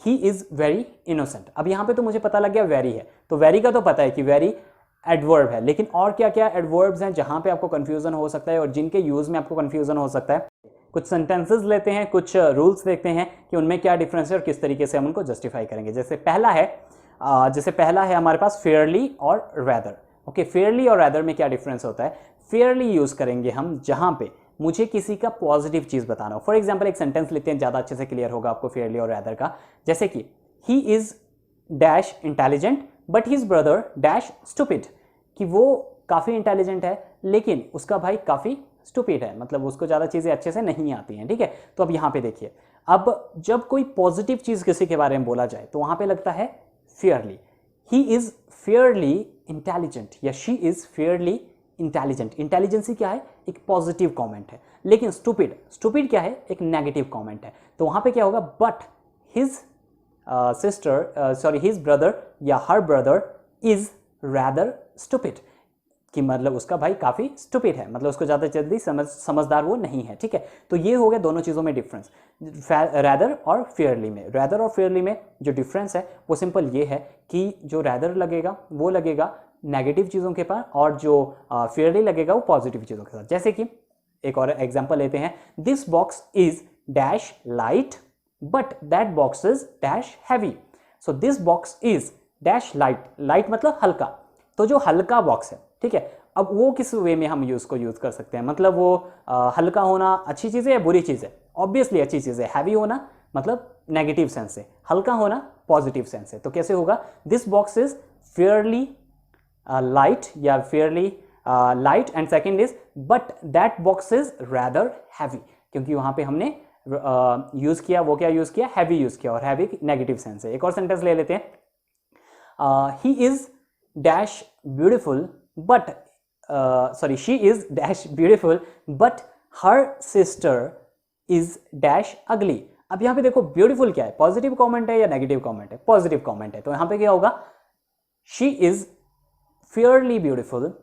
ही इज वेरी इनोसेंट। अब यहां पे तो मुझे पता लग गया वेरी है, तो वेरी का तो पता है कि वेरी एडवर्ब है, लेकिन और क्या क्या एडवर्ब्स हैं जहां पे आपको कंफ्यूजन हो सकता है और जिनके यूज में आपको कंफ्यूजन हो सकता है। कुछ सेंटेंसेस लेते हैं, कुछ रूल्स देखते हैं कि उनमें क्या डिफरेंस है और किस तरीके से हम उनको जस्टिफाई करेंगे। जैसे पहला है हमारे पास फेयरली और रैदर। ओके, फेयरली और रैदर में क्या डिफरेंस होता है? फेयरली यूज करेंगे हम जहां पे मुझे किसी का पॉजिटिव चीज बताना हो। फॉर एग्जाम्पल एक सेंटेंस लेते हैं, ज्यादा अच्छे से क्लियर होगा आपको फेयरली और रैदर का। जैसे कि he is dash intelligent but his brother dash stupid, कि वो काफी इंटेलिजेंट है लेकिन उसका भाई काफी स्टूपिड है, मतलब उसको ज्यादा चीजें अच्छे से नहीं आती हैं, ठीक है। तो अब यहां पे देखिए, अब जब कोई पॉजिटिव चीज किसी के बारे में बोला जाए तो वहां पे लगता है fairly, he is fairly intelligent या she is fairly intelligent. Intelligency क्या है? एक पॉजिटिव कमेंट है, लेकिन स्टूपिड क्या है? एक नेगेटिव कमेंट है। तो वहां पे क्या होगा? बट हिज हिज ब्रदर या her brother is rather stupid. कि मतलब उसका भाई काफ़ी स्टूपिड है, मतलब उसको ज़्यादा जल्दी समझदार वो नहीं है, ठीक है। तो ये हो गया दोनों चीज़ों में डिफरेंस, रैदर और फेयरली में। रैदर और फेयरली में जो डिफरेंस है वो सिंपल ये है कि जो रैदर लगेगा वो लगेगा नेगेटिव चीज़ों के पास, और जो फेयरली लगेगा वो पॉजिटिव चीज़ों के साथ। जैसे कि एक और एग्जाम्पल लेते हैं, this box is dash light but that box is dash heavy. So this box is dash light, light मतलब हल्का, तो जो हल्का बॉक्स है, ठीक है। अब वो किस वे में हम यूज कर सकते हैं, मतलब वो हल्का होना अच्छी चीज़ है या बुरी चीज़ है? ऑब्वियसली अच्छी चीज़ है। हैवी होना मतलब नेगेटिव सेंस से, हल्का होना पॉजिटिव सेंस से। तो कैसे होगा, this box is fairly light या fairly light, and second is but that box is rather heavy, क्योंकि वहां पे हमने यूज किया, वो क्या यूज किया, हैवी यूज किया, और हैवी नेगेटिव सेंस है। एक और सेंटेंस ले लेते हैं, he is dash beautiful but sorry she is dash beautiful but her sister is dash अगली। अब यहां पे देखो ब्यूटीफुल क्या है, पॉजिटिव कमेंट है या नेगेटिव कमेंट है? पॉजिटिव कमेंट है। तो यहां पे क्या होगा, she is Fairlie beautiful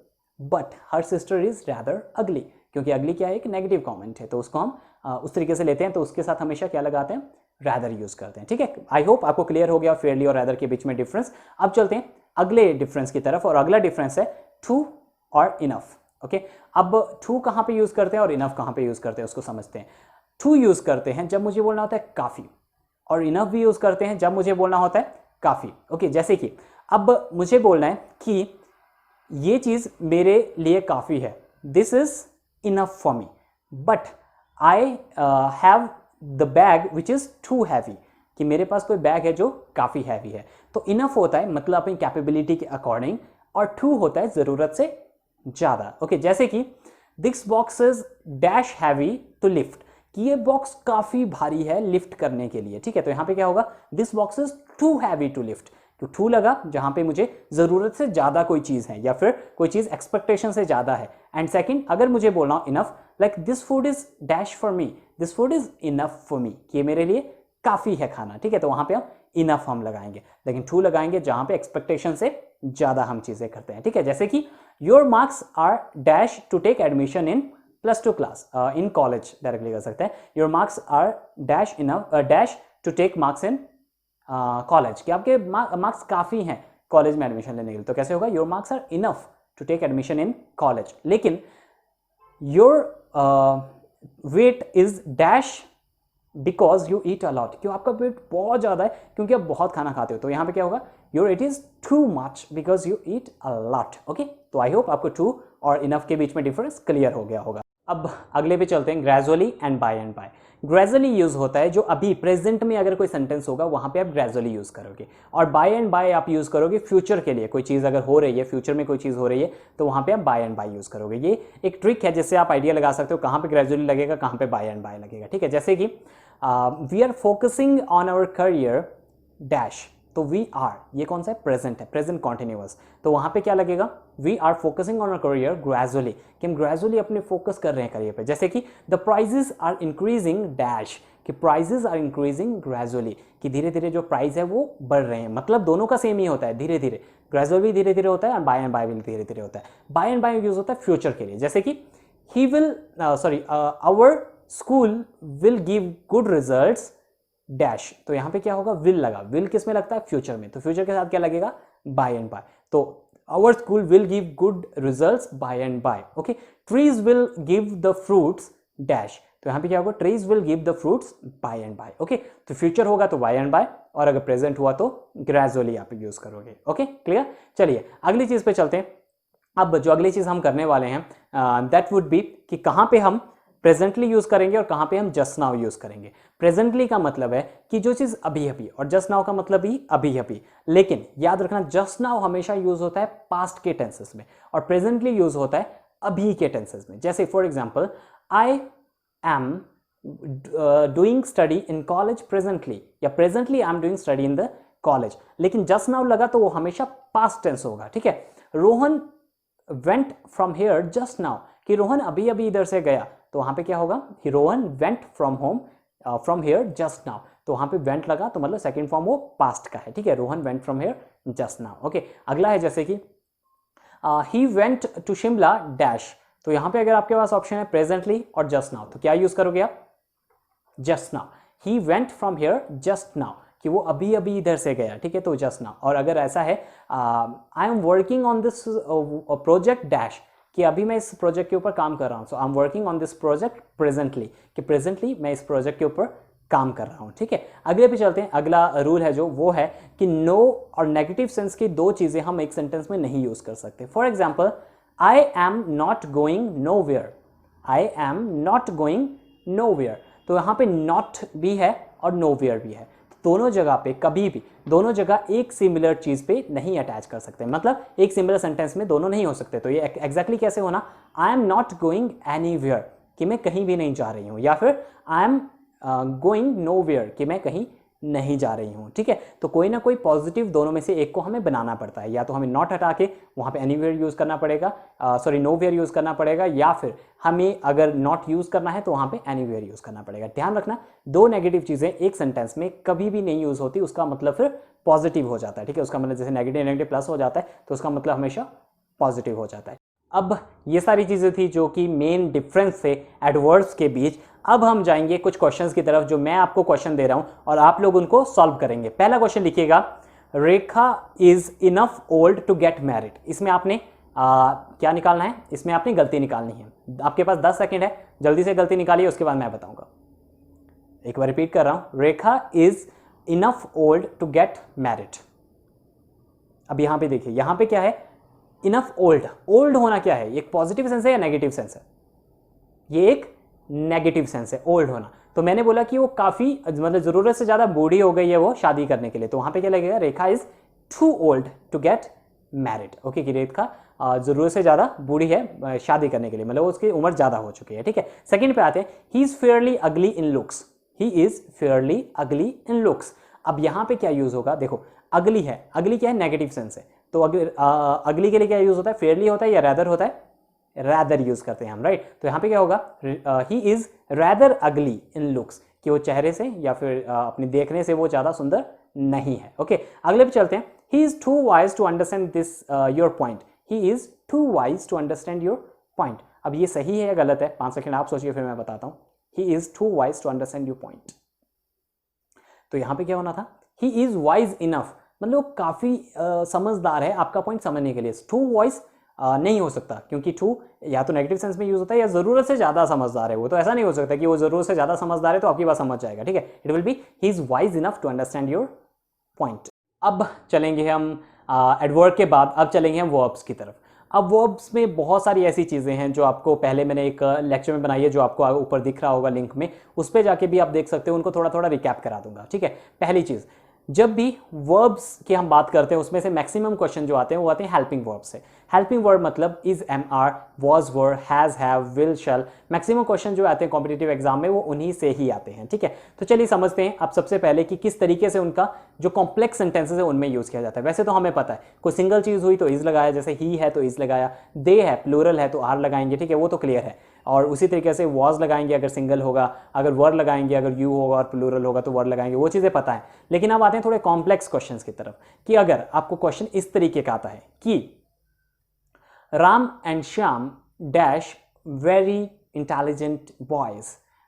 but her sister is rather अगली, क्योंकि अगली क्या है, एक नेगेटिव कमेंट है, तो उसको हम उस तरीके से लेते हैं। तो उसके साथ हमेशा क्या लगाते हैं, रैदर यूज करते हैं, ठीक है। आई होप आपको क्लियर हो गया फेयरली और रैदर के बीच में डिफरेंस। अब चलते हैं अगले डिफरेंस की तरफ, और अगला डिफरेंस है टू और इनफ। ओके, अब टू कहां पे यूज करते हैं और इनफ कहां पे यूज करते हैं उसको समझते हैं। टू यूज करते हैं जब मुझे बोलना होता है काफी, और इनफ भी यूज करते हैं जब मुझे बोलना होता है काफी। ओके, जैसे कि अब मुझे बोलना है कि ये चीज मेरे लिए काफी है, this is enough for me, but I have the bag which is too heavy, कि मेरे पास कोई बैग है जो काफी हैवी है। तो इनफ होता है मतलब अपनी कैपेबिलिटी के अकॉर्डिंग, और टू होता है जरूरत से ज्यादा। ओके, जैसे कि this box is dash heavy to lift, कि ये बॉक्स काफी भारी है लिफ्ट करने के लिए, ठीक है। तो यहां पे क्या होगा, this box is too heavy to lift, तो टू लगा जहां पे मुझे जरूरत से ज्यादा कोई चीज है, या फिर कोई चीज एक्सपेक्टेशन से ज्यादा है। एंड सेकंड, अगर मुझे बोलना हो enough, like this food is dash for me, this food is enough for मी, कि ये मेरे लिए काफी है खाना, ठीक है। तो वहां पे हम इनफ हम लगाएंगे, लेकिन टू लगाएंगे जहां पे एक्सपेक्टेशन से ज्यादा हम चीजें करते हैं, ठीक है। जैसे कि your marks are dash to take admission in +2 class, in college directly कर सकते हैं। Your marks are dash enough dash to take marks in college, कि आपके मार्क्स काफी हैं कॉलेज में एडमिशन लेने के लिए। तो कैसे होगा, your marks are enough to take admission in college. लेकिन your weight is dash because you eat a lot, क्यों आपका वेट बहुत ज्यादा है क्योंकि आप बहुत खाना खाते हो। तो यहां पे क्या होगा, your it is too much because you eat allot. Okay, तो आई होप आपको टू और इनफ के बीच में डिफरेंस क्लियर हो गया होगा। अब अगले पे चलते हैं, gradually and by and by. Gradually use होता है जो अभी प्रेजेंट में अगर कोई सेंटेंस होगा वहां पे आप ग्रेजुअली यूज करोगे, और बाय एंड बाय आप यूज करोगे फ्यूचर के लिए। कोई चीज अगर हो रही है, फ्यूचर में कोई चीज हो रही है, तो वहां पे आप बाय एंड बाय यूज करोगे। ये एक ट्रिक है जिससे आप आइडिया लगा सकते हो कहां पे ग्रेजुअली लगेगा, कहां पे बाय एंड बाय लगेगा, ठीक है। जैसे कि we are focusing on our career dash, तो वी आर ये कौन सा है, प्रेजेंट है, प्रेजेंट कॉन्टिन्यूअस। तो वहां पे क्या लगेगा, we are focusing on our career gradually, कि हम ग्रेजुअली अपने फोकस कर रहे हैं करियर पे। जैसे कि the prices are increasing dash, कि प्राइजेस आर इंक्रीजिंग ग्रेजुअली, कि धीरे धीरे जो प्राइस है वो बढ़ रहे हैं। मतलब दोनों का सेम ही होता है, धीरे धीरे। ग्रेजुअल भी धीरे धीरे होता है और बाय एंड बाय भी धीरे धीरे होता है। बाय एंड बाय यूज होता है फ्यूचर के लिए, जैसे कि he will our school will give good results dash. तो यहां पे क्या होगा, विल लगा, विल किस में लगता है, फ्यूचर में। तो फ्यूचर के साथ क्या लगेगा, बाय एंड बाय। तो our school will give good results by and by. Okay, trees will give the fruits dash, तो यहां पे क्या होगा, trees will give the fruits by and by. Okay, तो फ्यूचर होगा तो बाय एंड बाय, और अगर प्रेजेंट हुआ तो ग्रेजुअली आप यूज करोगे। Okay, clear. चलिए अगली चीज पे चलते हैं। अब जो अगली चीज हम करने वाले हैं दैट वुड बी कि कहां पे हम प्रेजेंटली यूज करेंगे और कहां पे हम जस्ट नाउ यूज करेंगे। प्रेजेंटली का मतलब है कि जो चीज अभी अभी, और जस्ट नाउ का मतलब भी अभी अभी। लेकिन याद रखना, जस्ट नाउ हमेशा यूज होता है पास्ट के टेंसेस में, और प्रेजेंटली यूज होता है अभी के टेंसेस में। जैसे for example, I am doing study in college presently, या presently I am doing study in the college. लेकिन जस्ट नाउ लगा तो वो हमेशा पास्ट टेंस होगा, ठीक है। Rohan went from here just now, कि रोहन अभी अभी इधर से गया, तो वहां पे क्या होगा, Rohan went from home from here just now. तो वहां पे वेंट लगा तो मतलब सेकंड फॉर्म वो पास्ट का है, ठीक है। Rohan went from here just now. Okay, अगला है जैसे कि he went to Shimla dash, तो यहां पे अगर आपके पास ऑप्शन है प्रेजेंटली और जस्ट नाउ, तो क्या यूज करोगे आप? Just now. He went from here just now, कि वो अभी अभी इधर से गया, ठीक है, तो जस्ट नाउ। और अगर ऐसा है आई am working on this project dash, कि अभी मैं इस प्रोजेक्ट के ऊपर काम कर रहा हूं, so I am working on this project presently, कि प्रेजेंटली मैं इस प्रोजेक्ट के ऊपर काम कर रहा हूं, ठीक है। अगले पे चलते हैं। अगला रूल है जो वो है कि नो और नेगेटिव सेंस की दो चीजें हम एक सेंटेंस में नहीं यूज कर सकते। For example, I am not going nowhere, I am not going nowhere, तो यहां पे नॉट भी है और नो वेयर भी है, दोनों जगह पे कभी भी दोनों जगह एक सिमिलर चीज पे नहीं अटैच कर सकते, मतलब एक सिमिलर सेंटेंस में दोनों नहीं हो सकते। तो ये एग्जैक्टली कैसे होना? आई एम नॉट गोइंग एनीवेयर, कि मैं कहीं भी नहीं जा रही हूं, या फिर आई एम गोइंग नोवेयर, कि मैं कहीं नहीं जा रही हूं, ठीक है। तो कोई ना कोई पॉजिटिव दोनों में से एक को हमें बनाना पड़ता है, या तो हमें नॉट हटा के वहां पे एनीवेयर यूज करना पड़ेगा, सॉरी नोवेयर यूज करना पड़ेगा, या फिर हमें अगर नॉट यूज करना है तो वहां पे एनीवेयर यूज करना पड़ेगा। ध्यान रखना, दो नेगेटिव चीजें एक सेंटेंस में कभी भी नहीं यूज होती, उसका मतलब फिर पॉजिटिव हो जाता है, ठीक है। उसका मतलब जैसे नेगेटिव नेगेटिव प्लस हो जाता है, तो उसका मतलब हमेशा पॉजिटिव हो जाता है। अब ये सारी चीजें थी जो कि मेन डिफरेंस थे एडवर्ब्स के बीच। अब हम जाएंगे कुछ क्वेश्चंस की तरफ, जो मैं आपको क्वेश्चन दे रहा हूं और आप लोग उनको सॉल्व करेंगे। पहला क्वेश्चन लिखिएगा, Rekha is enough old to get married. इसमें आपने क्या निकालना है? इसमें आपने गलती निकालनी है। आपके पास 10 सेकंड है, जल्दी से गलती निकालिए, उसके बाद मैं बताऊंगा। एक बार रिपीट कर रहा हूं, Rekha is enough old to get married. अब यहां पे देखिए, यहां पे क्या है? Enough old. ओल्ड होना क्या है? एक पॉजिटिव सेंस है या नेगेटिव सेंस है? ये एक नेगेटिव सेंस है ओल्ड होना। तो मैंने बोला कि वो काफी, मतलब जरूरत से ज्यादा बूढ़ी हो गई है वो शादी करने के लिए, तो वहां पे क्या लगेगा? Rekha is too old to get married. Okay, कि रेखा जरूरत से ज्यादा बूढ़ी है शादी करने के लिए, मतलब उसकी उम्र ज्यादा हो चुकी है, ठीक है। सेकंड पे आते हैं, ही इज फेयरली अगली in looks. He is Fairlie अगली इन लुक्स। अब यहां पे क्या यूज होगा? देखो, अगली है, अगली क्या है? नेगेटिव सेंस है, तो अगर अगली के लिए क्या यूज होता है? फेयरली होता है या रैदर होता है? रैदर यूज करते हैं हम, राइट। तो यहां पे क्या होगा? ही इज रैदर अगली इन लुक्स, कि वो चेहरे से या फिर अपने देखने से वो ज्यादा सुंदर नहीं है। ओके, अगले पे चलते हैं। He is too wise to understand this your point. He is too wise to understand your point. अब ये सही है या गलत है? 5 सेकंड आप सोचिए, फिर मैं बताता हूं। He is too wise to understand your point, तो यहां पे क्या होना था? ही इज वाइज इनफ, मतलब काफी समझदार है आपका पॉइंट समझने के लिए। टू वाइज नहीं हो सकता, क्योंकि टू या तो नेगेटिव सेंस में यूज होता है या जरूरत से ज्यादा समझदार है वो, तो ऐसा नहीं हो सकता कि वो जरूरत से ज्यादा समझदार है तो आपकी बात समझ जाएगा, ठीक है। It will be he is wise enough to understand your point. अब चलेंगे हम एडवर्ब के बाद, अब चलेंगे हम वर्ब्स की तरफ। अब वर्ब्स में बहुत सारी ऐसी चीजें हैं जो आपको पहले मैंने एक लेक्चर में बनाई है, जो आपको ऊपर दिख रहा होगा लिंक में, उस पर जाके भी आप देख सकते हो, उनको थोड़ा थोड़ा रिकैप करा दूंगा, ठीक है। पहली चीज, जब भी वर्ब्स की हम बात करते हैं उसमें से मैक्सिमम क्वेश्चन जो आते हैं वो आते हैं हेल्पिंग वर्ब से। हेल्पिंग वर्ब मतलब is, am are, was, were, has, have, will, shall. Maximum question जो आते हैं कॉम्पिटिटिव एग्जाम में वो उन्हीं से ही आते हैं, ठीक है। तो चलिए समझते हैं अब सबसे पहले कि किस तरीके से उनका जो कॉम्प्लेक्स सेंटेंसेस है उनमें यूज किया जाता है। वैसे तो हमें पता है, कोई सिंगल चीज हुई तो इज लगाया, जैसे ही है तो इज लगाया, दे है प्लूरल है तो आर लगाएंगे, ठीक है, वो तो क्लियर है। और उसी तरीके से वॉज लगाएंगे अगर सिंगल होगा, अगर वर लगाएंगे अगर यू होगा और प्लूरल होगा तो वर लगाएंगे, वो चीजें पता है। लेकिन अब आते हैं थोड़े कॉम्प्लेक्स क्वेश्चंस की तरफ, कि अगर आपको क्वेश्चन इस तरीके का आता है कि Ram and Shyam dash very intelligent boys.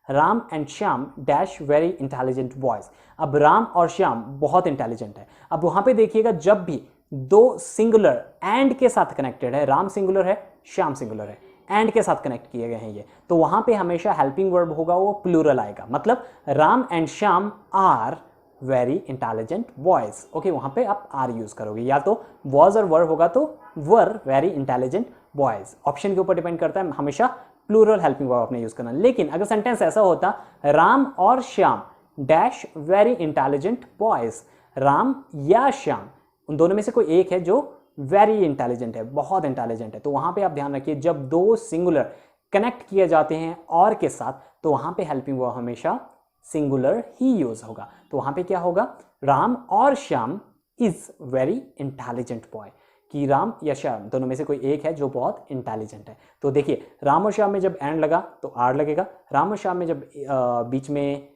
Ram and Shyam dash very intelligent boys. अब राम और श्याम बहुत इंटेलिजेंट है। अब वहां पे देखिएगा, जब भी दो सिंगुलर एंड के साथ कनेक्टेड है, राम सिंगुलर है, श्याम सिंगुलर है, एंड के साथ कनेक्ट किए गए हैं ये, तो वहां पे हमेशा हेल्पिंग वर्ब होगा, वो प्लूरल आएगा। मतलब Ram and Shyam are very intelligent boys. Okay, वहां पे आप आर यूज करोगे, या तो वॉज और वर होगा तो were very intelligent boys. Option के ऊपर डिपेंड करता है, हमेशा प्लूरल हेल्पिंग वर्ब आपने यूज करना। लेकिन अगर सेंटेंस ऐसा होता, राम और Shyam dash very intelligent boys, Ram या श्याम उन दोनों में से कोई एक है जो वेरी इंटेलिजेंट है, बहुत इंटेलिजेंट है, तो वहां पे आप ध्यान रखिए, जब दो सिंगुलर कनेक्ट किए जाते हैं और के साथ, तो वहां पे हेल्पिंग वर्ब हमेशा सिंगुलर ही यूज होगा। तो वहां पे क्या होगा? राम और Shyam is very intelligent boy, कि राम या श्याम दोनों में से कोई एक है जो बहुत इंटेलिजेंट है। तो देखिए, राम और श्याम में जब एंड लगा तो आर लगेगा, राम और श्याम में जब बीच में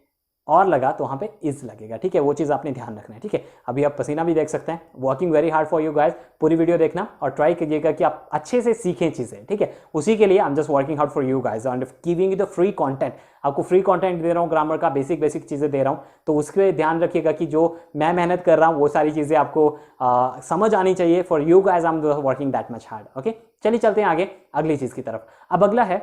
और लगा तो वहाँ पे इज लगेगा, ठीक है, वो चीज़ आपने ध्यान रखना है, ठीक है। अभी आप पसीना भी देख सकते हैं, working very hard for you guys. पूरी वीडियो देखना और ट्राई कीजिएगा कि आप अच्छे से सीखें चीज़ें, ठीक है। उसी के लिए I am just working hard for you guys and giving you the free content. आपको फ्री कंटेंट दे रहा हूँ, ग्रामर का बेसिक चीज़ें दे रहा हूँ, तो उसके ध्यान रखिएगा कि जो मैं मेहनत कर रहा हूँ वो सारी चीज़ें आपको समझ आनी चाहिए। For you guys I am working that much hard. Okay, चलिए चलते हैं आगे अगली चीज़ की तरफ। अब अगला है,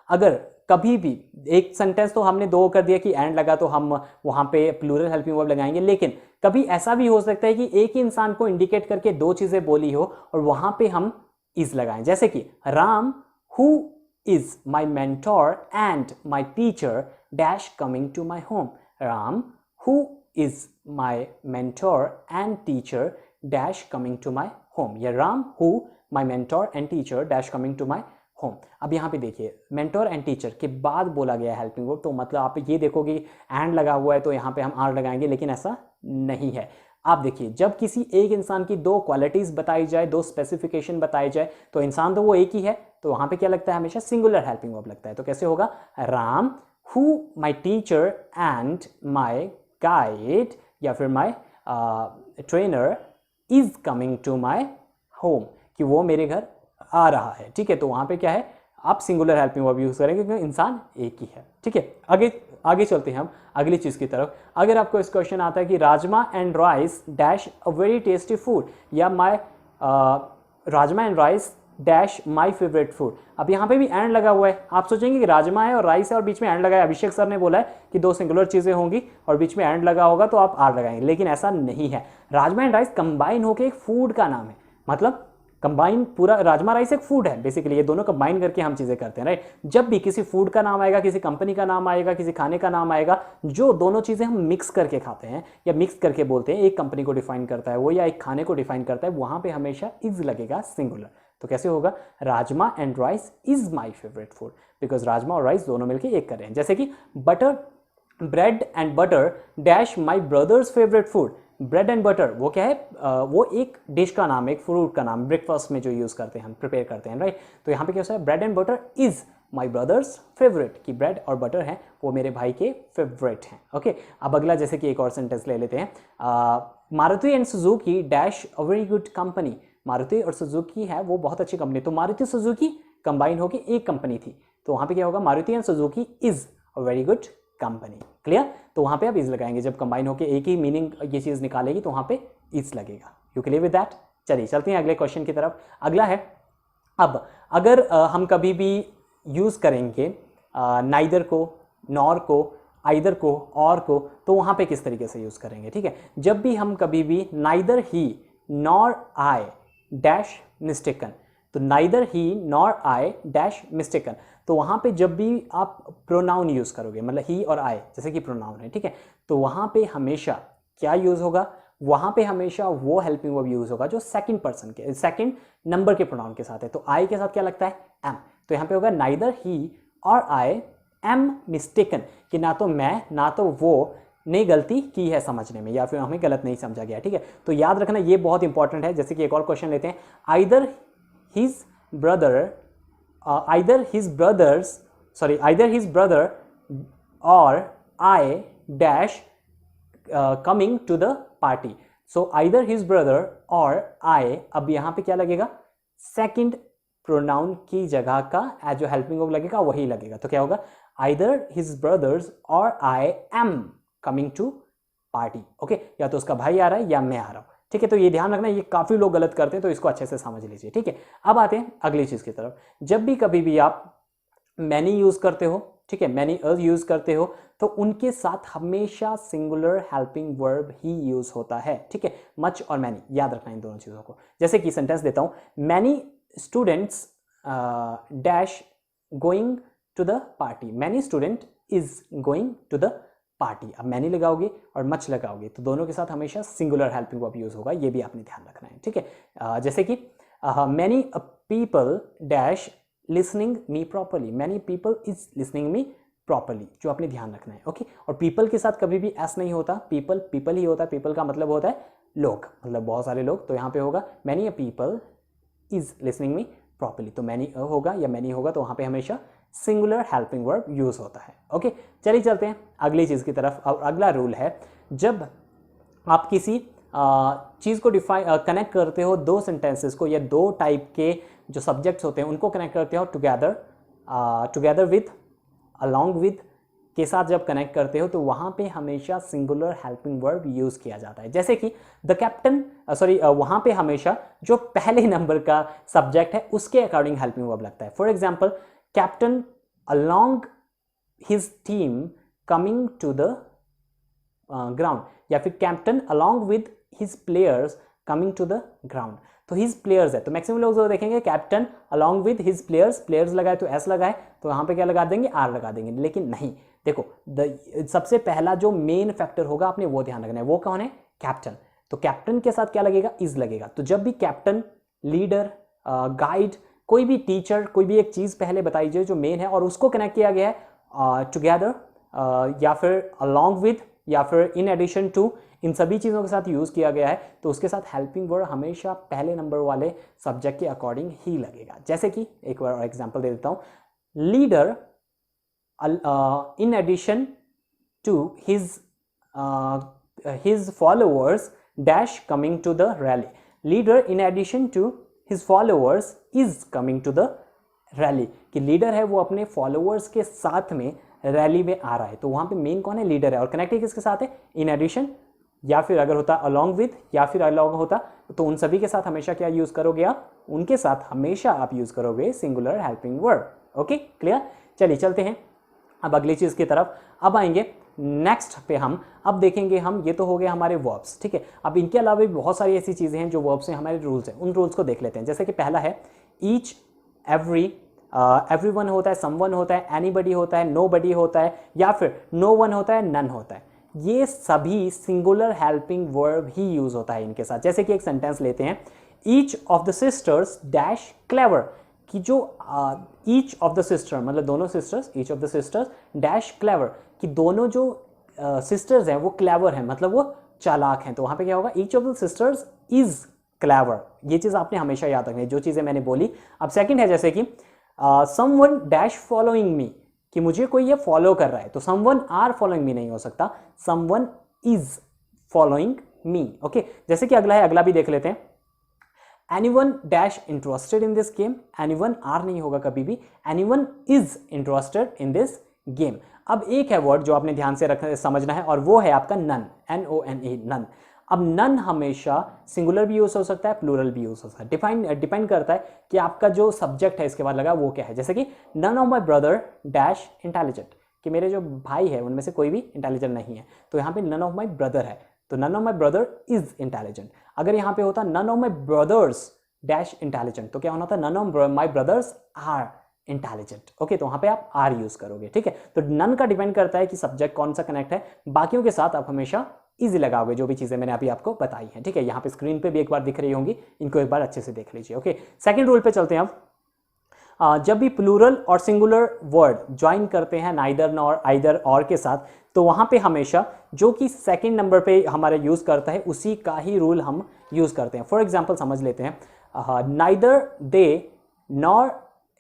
अगर कभी भी एक सेंटेंस तो हमने दो कर दिया कि एंड लगा तो हम वहां पे प्लूरल हेल्पिंग वर्ब लगाएंगे, लेकिन कभी ऐसा भी हो सकता है कि एक ही इंसान को इंडिकेट करके दो चीजें बोली हो और वहां पे हम इज लगाएं, जैसे कि Ram who is my mentor and my teacher dash coming to my home. Ram who is my mentor and teacher dash coming to my home, या Ram who my mentor and teacher dash coming to my home. अब यहाँ पे देखिए mentor and teacher के बाद बोला गया helping verb, तो मतलब आप ये देखोगे एंड लगा हुआ है तो यहाँ पे हम आर लगाएंगे, लेकिन ऐसा नहीं है। आप देखिए जब किसी एक इंसान की दो क्वालिटीज बताई जाए, दो स्पेसिफिकेशन बताई जाए, तो इंसान तो वो एक ही है, तो वहाँ पे क्या लगता है, हमेशा सिंगुलर हेल्पिंग वर्ब लगता है। तो कैसे होगा, Ram who my teacher and my guide या फिर my trainer is coming to my home, कि वो मेरे घर आ रहा है, ठीक है। तो वहां पे क्या है, आप सिंगुलर हेल्पिंग वर्ब यूज करेंगे क्योंकि इंसान एक ही है, ठीक है। आगे चलते हैं हम अगली चीज की तरफ। अगर आपको इस क्वेश्चन आता है कि rajma and rice dash a very tasty food, या my rajma and rice dash my favourite food. अब यहाँ पे भी एंड लगा हुआ है, आप सोचेंगे कि राजमा है और राइस है और बीच में एंड लगा है। अभिषेक सर ने बोला है कि दो सिंगुलर चीजें होंगी और बीच में एंड लगा होगा तो आप आर लगाएंगे, लेकिन ऐसा नहीं है। राजमा एंड राइस कंबाइन होकर एक फूड का नाम है, मतलब कंबाइन पूरा राजमा राइस एक फूड है बेसिकली, ये दोनों कंबाइन करके हम चीजें करते हैं, राइट। जब भी किसी फूड का नाम आएगा, किसी कंपनी का नाम आएगा, किसी खाने का नाम आएगा, जो दोनों चीजें हम मिक्स करके खाते हैं या मिक्स करके बोलते हैं, एक कंपनी को डिफाइन करता है वो या एक खाने को डिफाइन करता है, वहां पे हमेशा इज लगेगा सिंगुलर। तो कैसे होगा, rajma and rice is my favourite food, because rajma और राइस दोनों मिलकर एक कर रहे हैं। जैसे कि butter bread and butter dash my brothers favourite food. Bread and butter वो क्या है, वो एक डिश का नाम है, एक फ्रूट का नाम, ब्रेकफास्ट में जो यूज करते हैं हम, प्रिपेयर करते हैं, राइट। तो यहाँ पे क्या होता है, bread and butter is my brothers favourite, कि ब्रेड और बटर है वो मेरे भाई के फेवरेट हैं। ओके, अब अगला जैसे कि एक और सेंटेंस ले लेते हैं, Maruti and Suzuki dash a very good company. Maruti और सुजुकी है वो बहुत अच्छी कंपनी, तो मारुति सुजुकी कंबाइन होकर एक कंपनी थी, तो वहां पे क्या होगा, Maruti and Suzuki is a very good company. Clear, तो वहां पे आप इज लगाएंगे, जब कंबाइन होकर एक ही मीनिंग ये चीज निकालेगी तो वहां पे इज लगेगा। You clear with that. चलिए चलते हैं अगले क्वेश्चन की तरफ। अगला है, अब अगर हम कभी भी यूज करेंगे नाइदर को, नॉर को, आइदर को, और को, तो वहां पे किस तरीके से यूज करेंगे, ठीक है। जब भी हम कभी भी neither he nor I dash mistaken, तो neither he nor I dash mistaken, तो वहां पे जब भी आप प्रोनाउन यूज करोगे, मतलब ही और आई जैसे कि प्रोनाउन है, ठीक है, तो वहां पे हमेशा क्या यूज होगा, वहां पे हमेशा वो हेल्पिंग वर्ब यूज होगा जो सेकंड पर्सन के, सेकंड नंबर के प्रोनाउन के साथ है। तो आई के साथ क्या लगता है, एम, तो यहाँ पे होगा नाइदर ही और आई एम मिस्टेकन, कि ना तो मैं ना तो वो ने गलती की है समझने में, या फिर हमें गलत नहीं समझा गया, ठीक है। तो याद रखना ये बहुत इंपॉर्टेंट है। जैसे कि एक और क्वेश्चन लेते हैं, either his brother either his brother or I dash coming to the party। so either his brother or I, अब यहां पे क्या लगेगा, सेकंड प्रोनाउन की जगह का जो हेल्पिंग वर्ब लगेगा वही लगेगा। तो क्या होगा, either his brothers or I am coming to party। Okay, या तो उसका भाई आ रहा है या मैं आ रहा हूं, ठीक है। तो ये ध्यान रखना, ये काफी लोग गलत करते हैं, तो इसको अच्छे से समझ लीजिए, ठीक है। अब आते हैं अगली चीज की तरफ। जब भी कभी भी आप मैनी यूज करते हो, ठीक है, मैनी यूज करते हो, तो उनके साथ हमेशा सिंगुलर हेल्पिंग वर्ब ही यूज होता है, ठीक है। मच और मैनी, याद रखना इन दोनों चीजों को। जैसे कि सेंटेंस देता हूं, many students dash going to the party, many student is going to the party. अब मैनी लगाओगे और मच लगाओगे तो दोनों के साथ हमेशा सिंगुलर हेल्पिंग वर्ब यूज होगा, ये भी आपने ध्यान रखना है, ठीक है। जैसे कि many people dash listening me properly, many people is listening me properly, जो आपने ध्यान रखना है, ओके। और पीपल के साथ कभी भी एस नहीं होता, पीपल पीपल ही होता है, पीपल का मतलब होता है लोग, मतलब बहुत सारे लोग। तो यहाँ पे होगा many people is listening me properly, तो मैनी होगा या मैनी होगा तो वहाँ पे हमेशा सिंगुलर हेल्पिंग वर्ब यूज होता है। ओके, चलिए चलते हैं अगली चीज की तरफ। और अगला रूल है, जब आप किसी चीज़ को कनेक्ट करते हो, दो सेंटेंसेस को या दो टाइप के जो सब्जेक्ट्स होते हैं उनको कनेक्ट करते हो टुगेदर विथ, अलोंग विथ के साथ जब कनेक्ट करते हो तो वहाँ पे हमेशा सिंगुलर हेल्पिंग वर्ब यूज़ किया जाता है। जैसे कि द कैप्टन, वहाँ पे हमेशा जो पहले नंबर का सब्जेक्ट है उसके अकॉर्डिंग हेल्पिंग वर्ब लगता है। For example, captain along his team coming to the ground, या फिर captain along with his players coming to the ground. तो हिज प्लेयर्स है तो मैक्सिमम लोग जो देखेंगे captain along with his players, players लगाए तो एस लगाए तो यहाँ पे क्या लगा देंगे, आर लगा देंगे। लेकिन नहीं, देखो सबसे पहला जो मेन फैक्टर होगा आपने वो ध्यान रखना है, वो कौन है, कैप्टन। तो कैप्टन के साथ क्या लगेगा, इज लगेगा। तो जब भी कैप्टन, लीडर, गाइड, कोई भी टीचर, कोई भी एक चीज पहले बताई जाए जो मेन है और उसको कनेक्ट किया गया है टुगेदर या फिर अलोंग विद या फिर इन एडिशन टू, इन सभी चीज़ों के साथ यूज़ किया गया है तो उसके साथ हेल्पिंग वर्ड हमेशा पहले नंबर वाले सब्जेक्ट के अकॉर्डिंग ही लगेगा। जैसे कि एक बार एग्जांपल दे देता हूँ, leader in addition to his followers dash coming to the rally, leader in addition to his followers is coming to the rally, कि लीडर है वो अपने फॉलोअर्स के साथ में रैली में आ रहा है। तो वहाँ पे मेन कौन है, लीडर है। और कनेक्टिंग किसके साथ है, इन एडिशन, या फिर अगर होता अलोंग विद या फिर अलोंग होता तो उन सभी के साथ हमेशा क्या यूज करोगे आप, उनके साथ हमेशा आप यूज करोगे singular helping verb. Okay, clear. चलिए चलते हैं अब अगली चीज की तरफ। अब आएंगे नेक्स्ट पे हम, अब देखेंगे हम, ये तो हो गए हमारे वर्ब्स, ठीक है। अब इनके अलावा भी बहुत सारी ऐसी चीजें हैं जो वर्ब्स हैं, हमारे रूल्स हैं, उन रूल्स को देख लेते हैं। जैसे कि पहला है ईच, एवरी, एवरीवन होता है, समवन होता है, एनीबडी होता है, नोबडी होता है, या फिर नो वन होता है, नन होता है। ये सभी सिंगुलर हेल्पिंग वर्ब ही यूज होता है इनके साथ। जैसे कि एक सेंटेंस लेते हैं, each of the sisters dash clever, कि जो ईच ऑफ द सिस्टर मतलब दोनों sisters, each of the sisters dash clever, कि दोनों जो सिस्टर्स हैं वो क्लेवर हैं, मतलब वो चालाक हैं। तो वहाँ पे क्या होगा, each of the sisters is clever. ये चीज़ आपने हमेशा याद रखनी है जो चीज़ें मैंने बोली। अब सेकंड है जैसे कि समवन डैश फॉलोइंग मी, कि मुझे कोई ये फॉलो कर रहा है, तो समवन आर फॉलोइंग मी नहीं हो सकता, someone is following me. Okay, जैसे कि अगला है, अगला भी देख लेते हैं, anyone dash interested in this game, anyone are नहीं होगा कभी भी, anyone is interested in this game. अब एक है वर्ड जो आपने ध्यान से समझना है और वो है आपका नन, NONE, नन। अब नन हमेशा सिंगुलर भी यूज हो सकता है, प्लूरल भी यूज हो सकता है, डिपेंड करता है कि आपका जो सब्जेक्ट है इसके बाद लगा वो क्या है। जैसे कि none of my brother dash intelligent, कि मेरे जो भाई है उनमें से कोई भी इंटेलिजेंट नहीं है, तो यहाँ पे नन ऑफ माई ब्रदर है, तो none of my brother is intelligent. अगर यहाँ पे होता none of my brothers dash intelligent, तो क्या होना था, none of my brothers are intelligent. Okay, तो वहाँ पे आप आर यूज करोगे, ठीक है। तो नन का डिपेंड करता है कि सब्जेक्ट कौन सा कनेक्ट है, बाकियों के साथ आप हमेशा इजी लगाओगे जो भी चीजें मैंने अभी आपको बताई हैं, ठीक है। यहाँ पे स्क्रीन पे भी एक बार दिख रही होंगी, इनको एक बार अच्छे से देख लीजिए। ओके, सेकंड रूल पे चलते हैं अब। जब भी प्लूरल और सिंगुलर वर्ड ज्वाइन करते हैं नाइदर, नॉर, आइदर, और के साथ, तो वहाँ पे हमेशा जो कि सेकंड नंबर पे हमारे यूज करता है उसी का ही रूल हम यूज करते हैं। फॉर एग्जाम्पल समझ लेते हैं, neither they nor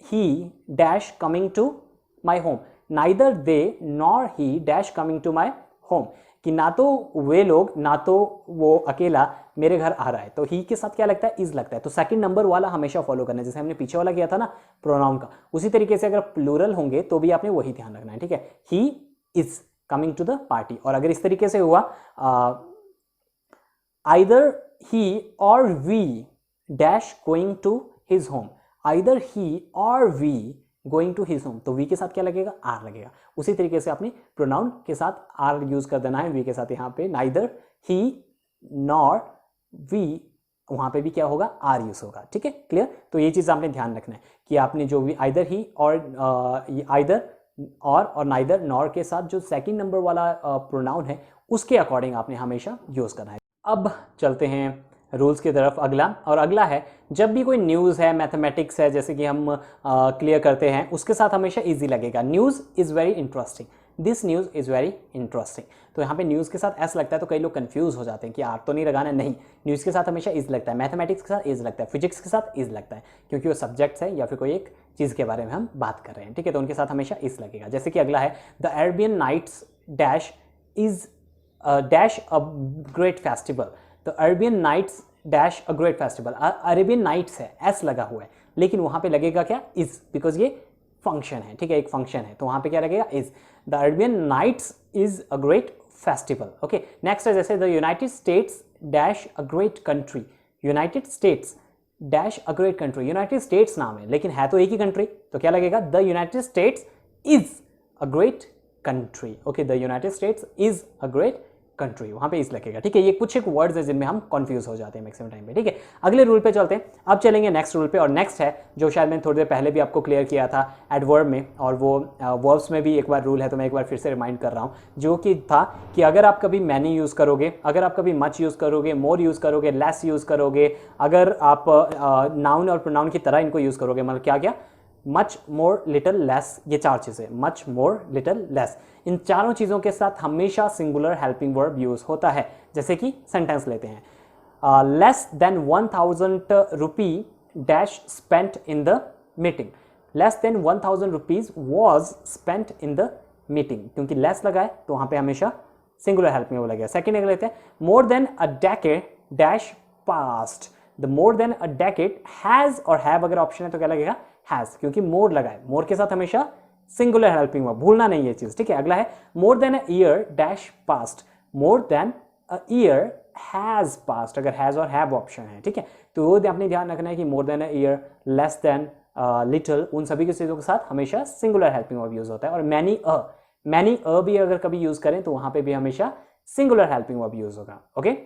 he dash coming to my home, neither they nor he dash coming to my home, कि ना तो वे लोग ना तो वो अकेला मेरे घर आ रहा है, तो ही के साथ क्या लगता है, इज लगता है। तो सेकंड नंबर वाला हमेशा फॉलो करना है, जैसे हमने पीछे वाला किया था ना प्रोनाउन का, उसी तरीके से अगर प्लूरल होंगे तो भी आपने वही ध्यान रखना है, ठीक है। He is coming to the party, और अगर इस तरीके से हुआ either he or we dash going to his home, either he or we going to his home, तो वी के साथ क्या लगेगा, आर लगेगा। उसी तरीके से आपने प्रोनाउन के साथ आर यूज कर देना है, वी के साथ यहाँ पे नाइदर ही नॉर वी, वहाँ पे भी क्या होगा, आर यूज होगा, ठीक है, क्लियर। तो ये चीज़ आपने ध्यान रखना है कि आपने जो भी आइदर ही और आइदर और नाइदर, नॉर के साथ जो सेकंड नंबर वाला प्रोनाउन है उसके अकॉर्डिंग आपने हमेशा यूज करना है। अब चलते हैं रूल्स की तरफ अगला, और अगला है जब भी कोई न्यूज़ है, मैथमेटिक्स है, जैसे कि हम क्लियर करते हैं, उसके साथ हमेशा इजी लगेगा। News is very interesting, this news is very interesting. तो यहाँ पे न्यूज़ के साथ एस लगता है तो कई लोग कंफ्यूज हो जाते हैं कि आर तो नहीं लगाना, नहीं, न्यूज़ के साथ हमेशा इज लगता है, मैथमेटिक्स के साथ इज लगता है, फिजिक्स के साथ इज लगता है, क्योंकि वो सब्जेक्ट्स है या फिर कोई एक चीज़ के बारे में हम बात कर रहे हैं, ठीक है, तो उनके साथ हमेशा इज लगेगा। जैसे कि अगला है the Arabian nights dash is dash a great festival. तो Arabian nights dash a great festival, Arabian nights है, एस लगा हुआ है, लेकिन वहाँ पे लगेगा क्या, इज, बिकॉज ये फंक्शन है, ठीक है, एक फंक्शन है, तो वहाँ पे क्या लगेगा, is. The Arabian Nights is a great festival. Okay, next है जैसे the United States dash a great country. United States dash a great country, United States नाम है लेकिन है तो एक ही कंट्री, तो क्या लगेगा, the United states is a great country. Okay, the United states is a great country, वहाँ पे इस लगेगा, ठीक है। ये कुछ एक वर्ड्स है जिनमें हम कंफ्यूज हो जाते हैं मैक्सिमम टाइम पे, ठीक है। अगले रूल पे चलते हैं, अब चलेंगे नेक्स्ट रूल पे, और नेक्स्ट है जो शायद मैंने थोड़ी देर पहले भी आपको क्लियर किया था एडवर्ब में, और वो वर्ब्स में भी एक बार रूल है, तो मैं एक बार फिर से रिमाइंड कर रहा हूँ, जो कि था कि अगर आप कभी मैनी यूज़ करोगे, अगर आप कभी मच यूज़ करोगे, मोर यूज़ करोगे, लेस यूज़ करोगे, अगर आप नाउन और प्रोनाउन की तरह इनको यूज़ करोगे, मतलब क्या क्या, मच, मोर, लिटिल, लेस, ये चार चीज़ें, मच, मोर, लिटिल, लेस, इन चारों चीज़ों के साथ हमेशा सिंगुलर हेल्पिंग वर्ब यूज़ होता है। जैसे कि सेंटेंस लेते हैं, less than 1000 rupee dash spent in the meeting. Less than 1000 rupees was spent in the meeting, क्योंकि लेस लगा है तो वहाँ पे हमेशा सिंगुलर हेल्पिंग वर्ब लगेगा। सेकेंड एक लेते हैं, more than a decade dash past. The more than a decade has और हैव अगर ऑप्शन है तो क्या लगेगा, हैज़, क्योंकि मोर लगा है, मोर के साथ हमेशा सिंगुलर हेल्पिंग वर्ब, भूलना नहीं ये चीज, ठीक है। अगला है more than a year dash past. More than a year has past, अगर हैज और हैव ऑप्शन है, ठीक है, तो वो आपने ध्यान रखना है कि more than a year, less than, little, उन सभी की चीजों के साथ हमेशा सिंगुलर हेल्पिंग वर्ब यूज होता है। और मैनी अ भी अगर कभी यूज करें तो वहां पे भी हमेशा सिंगुलर हेल्पिंग वर्ब यूज होगा। ओके,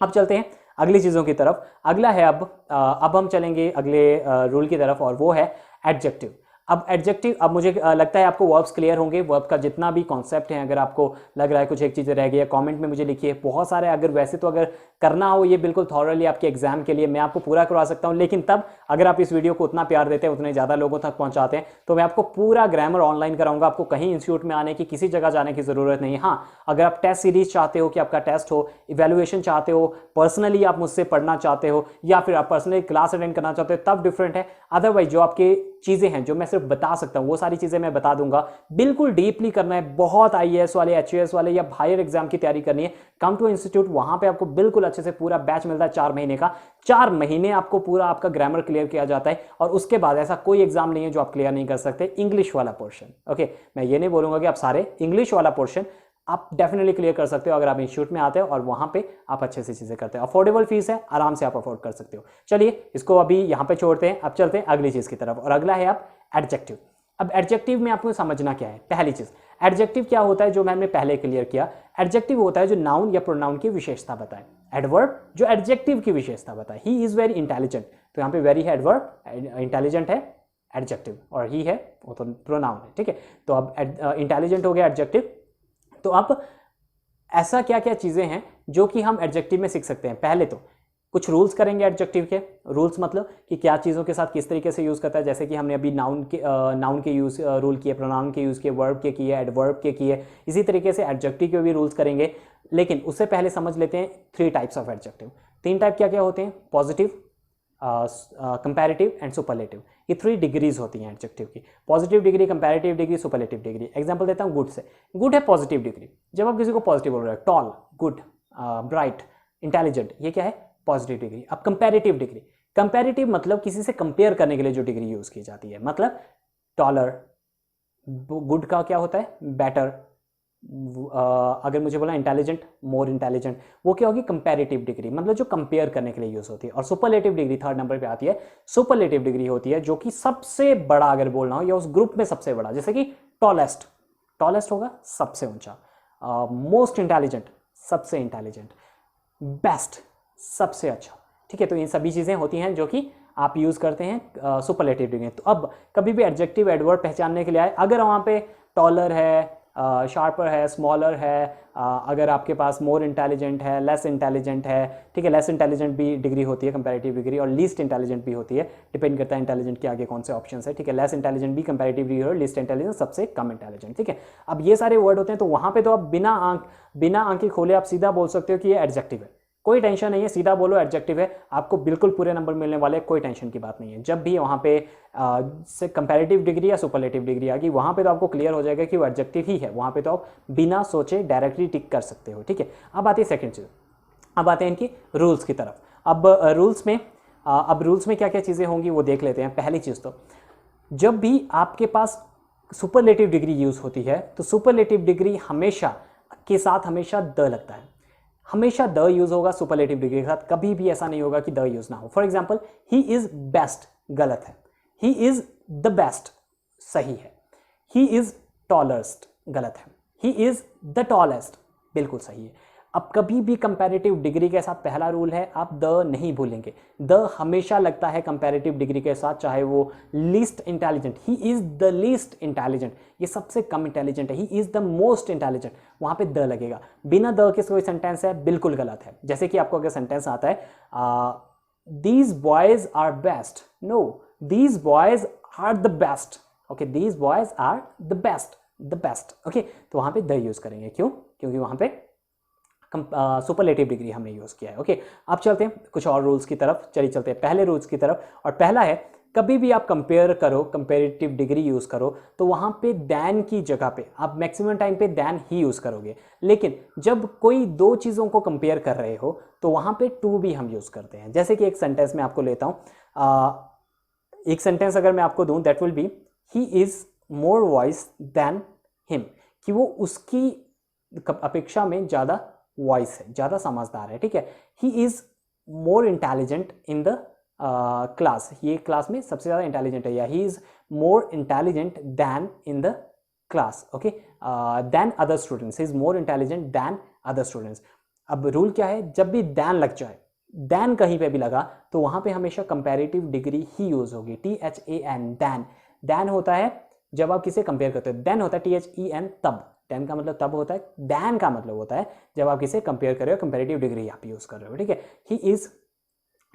अब चलते हैं अगली चीजों की तरफ। अगला है अब हम चलेंगे अगले रूल की तरफ, और वो है एडजेक्टिव। अब एडजेक्टिव, अब मुझे लगता है आपको वर्ब्स क्लियर होंगे, वर्ब का जितना भी कॉन्सेप्ट है, अगर आपको लग रहा है कुछ एक चीज़ें रह गई है कमेंट में मुझे लिखिए, बहुत सारे, अगर वैसे तो अगर करना हो ये बिल्कुल थॉरली आपके एग्जाम के लिए मैं आपको पूरा करवा सकता हूं, लेकिन तब अगर आप इस वीडियो को उतना प्यार देते हैं, उतने ज़्यादा लोगों तक पहुंचाते हैं, तो मैं आपको पूरा ग्रामर ऑनलाइन कराऊंगा, आपको कहीं इंस्टीट्यूट में आने की, किसी जगह जाने की ज़रूरत नहीं। हाँ, अगर आप टेस्ट सीरीज चाहते हो कि आपका टेस्ट हो, इवेल्युएशन चाहते हो, पर्सनली आप मुझसे पढ़ना चाहते हो, या फिर आप पर्सनली क्लास अटेंड करना चाहते हो, तब डिफरेंट है। अदरवाइज जो आपके चीज़ें हैं जो मैं सिर्फ बता सकता हूँ वो सारी चीज़ें मैं बता दूंगा। बिल्कुल डीपली करना है, बहुत आईएएस वाले, एचएएस वाले या हायर एग्जाम की तैयारी करनी है, कम टू इंस्टीट्यूट, वहां पे आपको बिल्कुल अच्छे से पूरा बैच मिलता है 4 महीने का। 4 महीने आपको पूरा आपका ग्रामर क्लियर किया जाता है, और उसके बाद ऐसा कोई एग्जाम नहीं है जो आप क्लियर नहीं कर सकते। इंग्लिश वाला पोर्शन, ओके, मैं ये नहीं बोलूंगा कि आप सारे, इंग्लिश वाला पोर्शन आप डेफिनेटली क्लियर कर सकते हो अगर आप इंस्टीट्यूट में आते हो और वहां पे आप अच्छे से चीजें करते हो। अफोर्डेबल फीस है, आराम से आप अफोर्ड कर सकते हो। चलिए इसको अभी यहां पे छोड़ते हैं, अब चलते हैं अगली चीज की तरफ, और अगला है आप एडजेक्टिव। अब एडजेक्टिव में आपको समझना क्या है। पहली चीज, एडजेक्टिव क्या होता है, जो मैंने पहले क्लियर किया, एडजेक्टिव होता है जो नाउन या प्रोनाउन की विशेषता बताए। एडवर्ब जो एडजेक्टिव की विशेषता बताए, ही इज वेरी इंटेलिजेंट, तो यहाँ पे वेरी है एडवर्ब, इंटेलिजेंट है एडजेक्टिव, और ही है वो तो प्रोनाउन है, ठीक है। तो अब इंटेलिजेंट हो गया एडजेक्टिव। तो अब ऐसा क्या क्या चीजें हैं जो कि हम एडजेक्टिव में सीख सकते हैं। पहले तो कुछ रूल्स करेंगे एडजेक्टिव के। रूल्स मतलब कि क्या चीज़ों के साथ किस तरीके से यूज़ करता है, जैसे कि हमने अभी नाउन के यूज़ रूल किए, प्रोनाउन के यूज़ किए, वर्ब के किए, एडवर्ब के किए, इसी तरीके से एडजेक्टिव के भी रूल्स करेंगे। लेकिन उससे पहले समझ लेते हैं 3 टाइप्स ऑफ एडजेक्टिव। 3 टाइप क्या क्या होते हैं, पॉजिटिव, कंपैरेटिव एंड सुपरलेटिव। ये 3 डिग्रीज होती हैं एडजेक्टिव की, positive degree, comparative degree, superlative degree. Example देता हूँ गुड से। गुड है पॉजिटिव डिग्री, जब आप किसी को पॉजिटिव बोल रहे हो, टॉल, गुड, ब्राइट, इंटेलिजेंट, ये क्या है, पॉजिटिव डिग्री। अब कंपैरेटिव डिग्री, कंपैरेटिव मतलब किसी से कंपेयर करने के लिए जो डिग्री यूज की जाती है, मतलब टॉलर, गुड का क्या होता है, बेटर, अगर मुझे बोला इंटेलिजेंट, मोर इंटेलिजेंट, वो क्या होगी, कंपैरेटिव डिग्री, मतलब जो कंपेयर करने के लिए यूज होती है। और सुपरलेटिव डिग्री 3rd नंबर पे आती है। सुपरलेटिव डिग्री होती है जो कि सबसे बड़ा अगर बोलना हो, या उस ग्रुप में सबसे बड़ा, जैसे कि टॉलेस्ट, टॉलेस्ट होगा सबसे ऊंचा, मोस्ट इंटेलिजेंट सबसे इंटेलिजेंट, बेस्ट सबसे अच्छा, ठीक है। तो ये सभी चीजें होती हैं जो कि आप यूज करते हैं सुपरलेटिव डिग्री। तो अब कभी भी एडजेक्टिव एडवर्ब पहचानने के लिए आए, अगर वहां पे टॉलर है, शार्पर है, स्मॉलर है, अगर आपके पास मोर इंटेलिजेंट है, लेस इंटेलिजेंट है, ठीक है, लेस इंटेलिजेंट भी डिग्री होती है कंपैरेटिव डिग्री, और लीस्ट इंटेलिजेंट भी होती है, डिपेंड करता है इंटेलिजेंट के आगे कौन से ऑप्शन है, ठीक है, लेस इंटेलिजेंट भी कंपैरेटिव डिग्री और लीस्ट इंटेलिजेंट सबसे कम इंटेलिजेंट, ठीक है। अब ये सारे वर्ड होते हैं, तो वहाँ पे तो आप बिना आंखें खोले आप सीधा बोल सकते हो कि ये एडजेक्टिव है, कोई टेंशन नहीं है, सीधा बोलो एडजेक्टिव है, आपको बिल्कुल पूरे नंबर मिलने वाले, कोई टेंशन की बात नहीं है। जब भी वहाँ पे से कंपैरेटिव डिग्री या सुपरलेटिव डिग्री आ गई, वहाँ पे तो आपको क्लियर हो जाएगा कि वो एडजेक्टिव ही है, वहाँ पे तो आप बिना सोचे डायरेक्टली टिक कर सकते हो, ठीक है। अब आती है सेकंड चीज़, अब आते हैं इनकी रूल्स की तरफ। अब रूल्स में क्या क्या चीज़ें होंगी वो देख लेते हैं। पहली चीज़ तो जब भी आपके पास सुपरलेटिव डिग्री यूज़ होती है तो सुपरलेटिव डिग्री हमेशा के साथ हमेशा द लगता है, हमेशा द यूज होगा सुपरलेटिव डिग्री के साथ, कभी भी ऐसा नहीं होगा कि द यूज ना हो। For example, he is best गलत है, ही इज द बेस्ट सही है, ही इज टॉलेस्ट गलत है, ही इज द टॉलेस्ट बिल्कुल सही है। अब कभी भी कंपैरेटिव डिग्री के साथ पहला रूल है, आप द नहीं भूलेंगे, द हमेशा लगता है कंपैरेटिव डिग्री के साथ, चाहे वो least intelligent, he is the least intelligent, ये सबसे कम इंटेलिजेंट है, he is the most intelligent, वहां पे द लगेगा। बिना द के कोई सेंटेंस है बिल्कुल गलत है। जैसे कि आपको अगर सेंटेंस आता है these boys are best, no, these boys are the best, okay, these boys are the best, okay, तो वहां पे द यूज करेंगे, क्यों? क्योंकि वहां पे सुपरलेटिव डिग्री हमने यूज़ किया है, ओके। अब चलते हैं कुछ और रूल्स की तरफ, चलिए चलते हैं पहले रूल्स की तरफ। और पहला है, कभी भी आप कंपेयर करो, कंपेरेटिव डिग्री यूज़ करो, तो वहाँ पे दैन की जगह पे आप मैक्सिमम टाइम पे दैन ही यूज़ करोगे। लेकिन जब कोई दो चीज़ों को कंपेयर कर रहे हो तो वहाँ पे टू भी हम यूज़ करते हैं। जैसे कि एक सेंटेंस में आपको लेता हूँ, एक सेंटेंस अगर मैं आपको दूँ, that will be he is more wise than him, कि वो उसकी अपेक्षा में ज़्यादा वॉइस है, ज़्यादा समझदार है, ठीक है। He is more intelligent in the class, ये क्लास में सबसे ज़्यादा इंटेलिजेंट है, या he is more intelligent than in the class, okay, than other students, he is more intelligent than other students. अब रूल क्या है, जब भी दैन लग जाए, दैन कहीं पे भी लगा, तो वहाँ पे हमेशा कंपैरेटिव डिग्री ही यूज़ होगी, THAN, दैन। दैन होता है जब आप किसे कंपेयर करते हो, देन होता है THEN, तब। दैन का मतलब तब होता है, दैन का मतलब होता है जब आप किसे कंपेयर कर रहे हो, कंपैरेटिव डिग्री आप यूज कर रहे हो, ठीक है। He is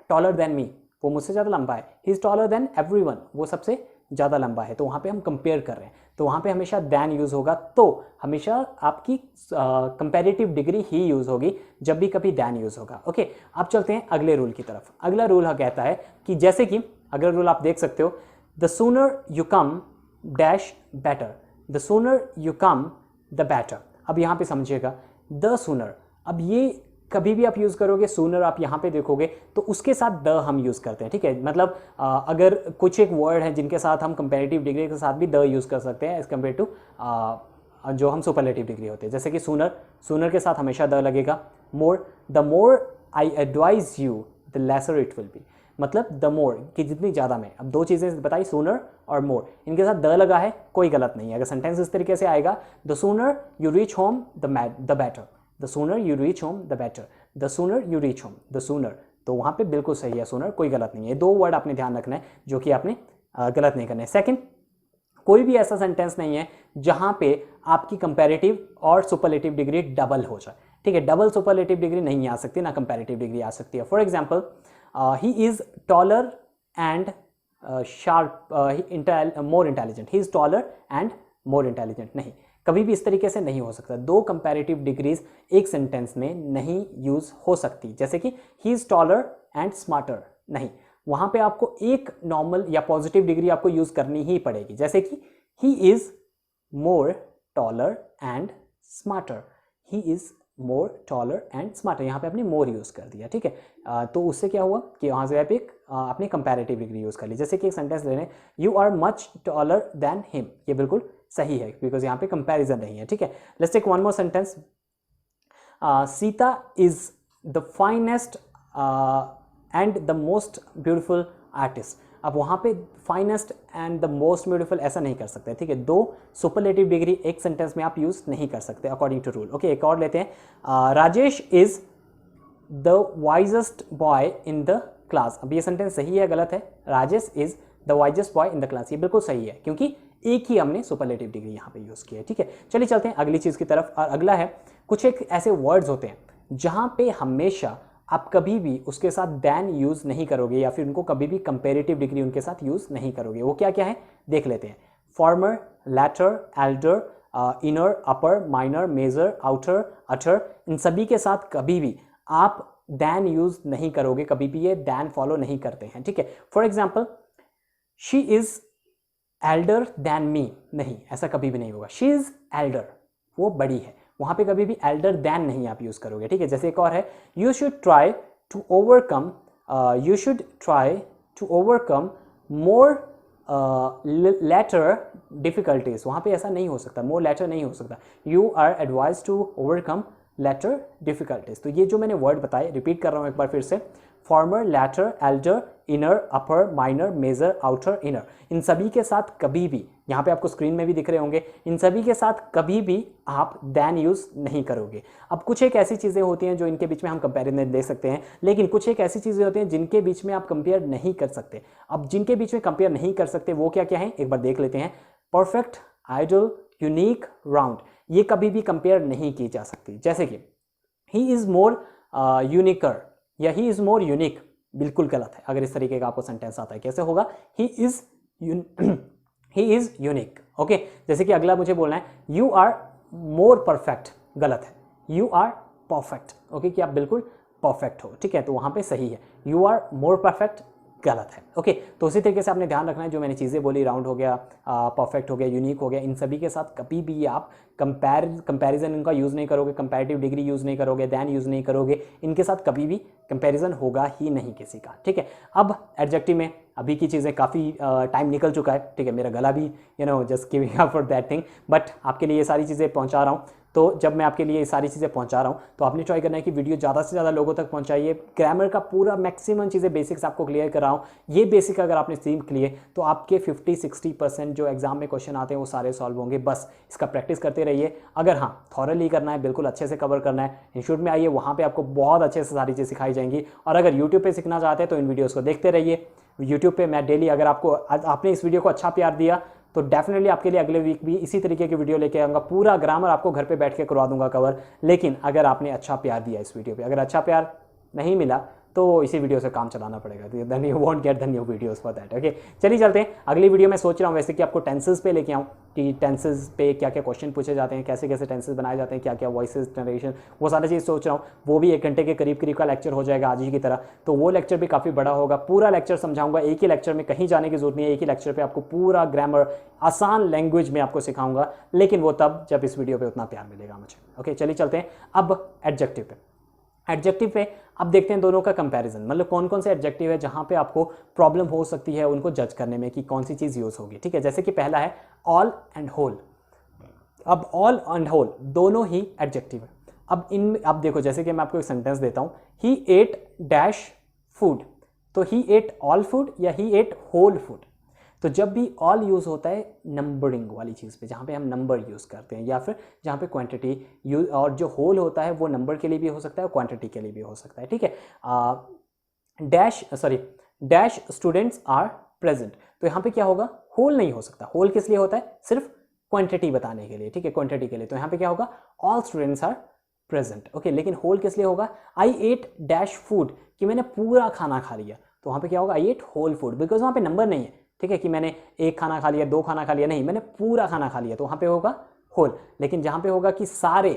taller than me, वो मुझसे ज़्यादा लंबा है, he is taller than everyone, वो सबसे ज़्यादा लंबा है, तो वहाँ पे हम कंपेयर कर रहे हैं, तो वहाँ पे हमेशा दैन यूज़ होगा, तो हमेशा आपकी कंपैरेटिव डिग्री ही यूज़ होगी जब भी कभी दैन यूज़ होगा, ओके। अब चलते हैं अगले रूल की तरफ। अगला रूल कहता है कि जैसे कि अगला रूल आप देख सकते हो, the sooner you come dash better, the sooner you come the better. अब यहाँ पे समझिएगा, द सूनर, अब ये कभी भी आप यूज़ करोगे, सूनर आप यहाँ पे देखोगे तो उसके साथ द हम यूज़ करते हैं, ठीक है। मतलब अगर कुछ एक वर्ड है जिनके साथ हम कंपैरेटिव डिग्री के साथ भी द यूज़ कर सकते हैं एज कम्पेयर टू जो हम सुपरलेटिव डिग्री होते हैं। जैसे कि सूनर, सूनर के साथ हमेशा द लगेगा। More, the more I advise you the lesser it will be, मतलब द मोर कि जितनी ज़्यादा में। अब दो चीज़ें बताई, सूनर और मोर, इनके साथ द लगा है, कोई गलत नहीं है। अगर सेंटेंस इस तरीके से आएगा, the sooner you reach home the better, the sooner you reach home the better, the sooner you reach home, the sooner, तो वहाँ पे बिल्कुल सही है सूनर, कोई गलत नहीं है। दो वर्ड आपने ध्यान रखना है जो कि आपने गलत नहीं करना है। सेकेंड, कोई भी ऐसा सेंटेंस नहीं है जहाँ पे आपकी कंपैरेटिव और सुपरलेटिव डिग्री डबल हो जाए, ठीक है। डबल सुपरलेटिव डिग्री नहीं आ सकती, ना कंपैरेटिव डिग्री आ सकती है। For example, he is taller and more intelligent, he is taller and more intelligent, नहीं, कभी भी इस तरीके से नहीं हो सकता। दो कंपैरेटिव डिग्रीज एक सेंटेंस में नहीं यूज हो सकती। जैसे कि he is taller and smarter, नहीं, वहां पे आपको एक नॉर्मल या पॉजिटिव डिग्री आपको यूज करनी ही पड़ेगी। जैसे कि he is more taller and smarter, he is more taller and smarter, यहाँ पे आपने मोर यूज़ कर दिया, ठीक है। तो उससे क्या हुआ कि वहाँ से आप एक आपने कंपैरेटिव डिग्री यूज़ कर ली। जैसे कि एक सेंटेंस ले लें, you are much taller than him, ये बिल्कुल सही है बिकॉज यहाँ पे कंपैरिजन नहीं है, ठीक है। Let's take one more sentence, Sita is the finest and the most beautiful artist. अब वहाँ पे finest and the most beautiful ऐसा नहीं कर सकते, ठीक है। दो सुपरलेटिव डिग्री एक सेंटेंस में आप यूज़ नहीं कर सकते अकॉर्डिंग टू रूल, ओके। एक और लेते हैं, Rajesh is the wisest boy in the class. अब ये सेंटेंस सही है गलत है? Rajesh is the wisest boy in the class, ये बिल्कुल सही है क्योंकि एक ही हमने सुपरलेटिव डिग्री यहाँ पे यूज़ की है, ठीक है। चलिए चलते हैं अगली चीज़ की तरफ। और अगला है, कुछ एक ऐसे वर्ड्स होते हैं जहाँ पे हमेशा आप कभी भी उसके साथ दैन यूज़ नहीं करोगे या फिर उनको कभी भी कंपेरेटिव डिग्री उनके साथ यूज़ नहीं करोगे। वो क्या क्या है देख लेते हैं। फॉर्मर, लैटर, एल्डर, इनर, अपर, माइनर, मेजर, आउटर, अटर, इन सभी के साथ कभी भी आप दैन यूज़ नहीं करोगे, कभी भी ये दैन फॉलो नहीं करते हैं, ठीक है। For example, she is Elder than me, नहीं, ऐसा कभी भी नहीं होगा। शी इज़ एल्डर, वो बड़ी है, वहाँ पे कभी भी एल्डर दैन नहीं आप यूज़ करोगे, ठीक है। जैसे एक और है, you should try to overcome, you should try to overcome more later difficulties, वहाँ पे ऐसा नहीं हो सकता, मोर लेटर नहीं हो सकता। You are advise to overcome later difficulties. तो ये जो मैंने वर्ड बताए, रिपीट कर रहा हूँ एक बार फिर से, फॉर्मर, लैटर, एल्डर, इनर, अपर, माइनर, मेजर, आउटर, इनर, इन सभी के साथ कभी भी, यहाँ पे आपको स्क्रीन में भी दिख रहे होंगे, इन सभी के साथ कभी भी आप दैन यूज़ नहीं करोगे। अब कुछ एक ऐसी चीज़ें होती हैं जो इनके बीच में हम कंपेरिजन दे सकते हैं, लेकिन कुछ एक ऐसी चीज़ें होती हैं जिनके बीच में आप कंपेयर नहीं कर सकते। अब जिनके बीच में कंपेयर नहीं कर सकते वो क्या क्या है, एक बार देख लेते हैं। परफेक्ट, आइडल, यूनिक, राउंड, ये कभी भी कंपेयर नहीं की जा सकती। जैसे कि ही इज़ मोर यूनिकर या ही इज़ मोर यूनिक, बिल्कुल गलत है। अगर इस तरीके का आपको सेंटेंस आता है, कैसे होगा, ही इज़ यूनिक, ओके। जैसे कि अगला मुझे बोलना है, यू आर मोर परफेक्ट, गलत है, यू आर परफेक्ट, ओके, कि आप बिल्कुल परफेक्ट हो, ठीक है, तो वहाँ पे सही है। यू आर मोर परफेक्ट, गलत है, ओके। तो उसी तरीके से आपने ध्यान रखना है, जो मैंने चीज़ें बोली, राउंड हो गया, परफेक्ट हो गया, यूनिक हो गया, इन सभी के साथ कभी भी आप कंपैरिजन इनका यूज़ नहीं करोगे, कंपैरेटिव डिग्री यूज़ नहीं करोगे, दैन यूज़ नहीं करोगे, इनके साथ कभी भी कंपैरिजन होगा ही नहीं किसी का, ठीक है। अब एडजेक्टिव में अभी की चीज़ें काफ़ी टाइम निकल चुका है, ठीक है, मेरा गला भी just giving up for that thing, but आपके लिए ये सारी चीज़ें पहुँचा रहा हूँ। तो जब मैं आपके लिए ये सारी चीज़ें पहुंचा रहा हूँ तो आपने ट्राई करना है कि वीडियो ज़्यादा से ज़्यादा लोगों तक पहुंचाइए। ग्रामर का पूरा मैक्सिमम चीज़ें बेसिक्स आपको क्लियर कर रहा हूँ। ये बेसिक अगर आपने सीख लिए तो आपके 50-60% जो एग्जाम में क्वेश्चन आते हैं वो सारे सॉल्व होंगे। बस इसका प्रैक्टिस करते रहिए। अगर हाँ थॉरली करना है, बिल्कुल अच्छे से कवर करना है, इंस्टीट्यूट में आइए, वहाँ पर आपको बहुत अच्छे से सारी चीज़ें सिखाई जाएंगी। और अगर यूट्यूब पर सीखना चाहते हैं तो इन वीडियोज़ को देखते रहिए। यूट्यूब पे मैं डेली, अगर आपने इस वीडियो को अच्छा प्यार दिया तो डेफिनेटली आपके लिए अगले वीक भी इसी तरीके की वीडियो लेके आऊँगा। पूरा ग्रामर आपको घर पे बैठ के करवा दूंगा कवर। लेकिन अगर आपने अच्छा प्यार दिया इस वीडियो पे, अगर अच्छा प्यार नहीं मिला तो इसी वीडियो से काम चलाना पड़ेगा, then you won't get the new videos for that, okay. चलिए चलते हैं अगली वीडियो में। सोच रहा हूँ वैसे कि आपको टेंसेस पे लेके आऊँ कि टेंसेस पे क्या क्या क्वेश्चन पूछे जाते हैं, कैसे कैसे टेंसेस बनाए जाते हैं, क्या क्या वॉइसेस, जनरेशन, वो सारी चीज़ सोच रहा हूँ। वो भी 1 घंटे के करीब का लेक्चर हो जाएगा आज ही की तरह। तो वो लेक्चर भी काफ़ी बड़ा होगा, पूरा लेक्चर समझाऊंगा एक ही लेक्चर में, कहीं जाने की जरूरत नहीं है। एक ही लेक्चर पर आपको पूरा ग्रामर आसान लैंग्वेज में आपको सिखाऊंगा, लेकिन वो तब जब इस वीडियो पर उतना प्यार मिलेगा मुझे, ओके। चलिए चलते हैं अब एडजेक्टिव पे। एडजेक्टिव पे अब देखते हैं दोनों का कंपैरिजन, मतलब कौन कौन से एडजेक्टिव है जहां पे आपको प्रॉब्लम हो सकती है उनको जज करने में कि कौन सी चीज़ यूज़ होगी, ठीक है। जैसे कि पहला है ऑल एंड होल। अब ऑल एंड होल दोनों ही एडजेक्टिव है। अब देखो, जैसे कि मैं आपको एक सेंटेंस देता हूँ, ही एट डैश फूड, तो ही एट ऑल फूड या ही एट होल फूड। तो जब भी ऑल यूज़ होता है नंबरिंग वाली चीज़ पे, जहाँ पे हम नंबर यूज़ करते हैं, या फिर जहाँ पे क्वांटिटी यूज, और जो होल होता है वो नंबर के लिए भी हो सकता है और क्वांटिटी के लिए भी हो सकता है, ठीक है। डैश स्टूडेंट्स आर प्रेजेंट, तो यहाँ पे क्या होगा, होल नहीं हो सकता। होल किस लिए होता है, सिर्फ क्वांटिटी बताने के लिए, ठीक है, क्वांटिटी के लिए। तो यहाँ पे क्या होगा, all students are present, okay. लेकिन होल किस लिए होगा, आई एट डैश फूड, कि मैंने पूरा खाना खा लिया, तो वहाँ पे क्या होगा, आई एट होल फूड, बिकॉज वहाँ पे नंबर नहीं है, ठीक है, कि मैंने 1 खाना खा लिया, 2 खाना खा लिया, नहीं, मैंने पूरा खाना खा लिया, तो वहाँ पे होगा होल। लेकिन जहाँ पे होगा कि सारे,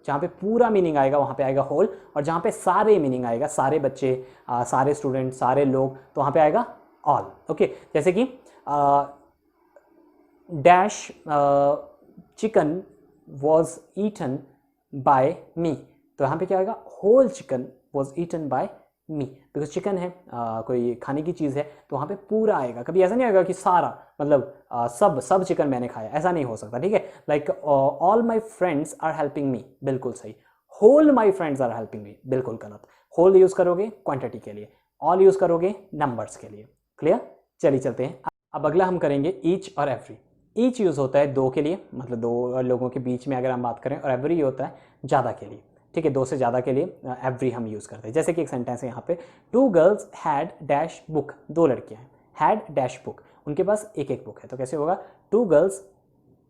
जहाँ पे पूरा मीनिंग आएगा वहाँ पे आएगा होल, और जहाँ पे सारे मीनिंग आएगा, सारे बच्चे, सारे स्टूडेंट, सारे लोग, तो वहाँ पे आएगा ऑल, ओके। जैसे कि dash chicken was eaten by me, तो यहाँ पे क्या आएगा, whole chicken was eaten by me, because chicken है, कोई खाने की चीज़ है, तो वहाँ पे पूरा आएगा। कभी ऐसा नहीं आएगा कि सारा, मतलब सब चिकन मैंने खाया, ऐसा नहीं हो सकता, ठीक है। Like all my friends are helping me, बिल्कुल सही। Whole my friends are helping me, बिल्कुल गलत। होल यूज़ करोगे क्वांटिटी के लिए, ऑल यूज़ करोगे नंबर्स के लिए, क्लियर। चलिए चलते हैं अब अगला हम करेंगे ईच और एवरी। ईच यूज़ होता है 2 के लिए, मतलब 2 लोगों के बीच में अगर हम बात करें, और एवरी होता है ज़्यादा के लिए, ठीक है, 2 से ज़्यादा के लिए एवरी हम यूज़ करते हैं। जैसे कि एक सेंटेंस है यहाँ पे, 2 गर्ल्स हैड डैश बुक, 2 लड़कियाँ हैं, हैड डैश बुक, उनके पास एक एक बुक है। तो कैसे होगा, 2 गर्ल्स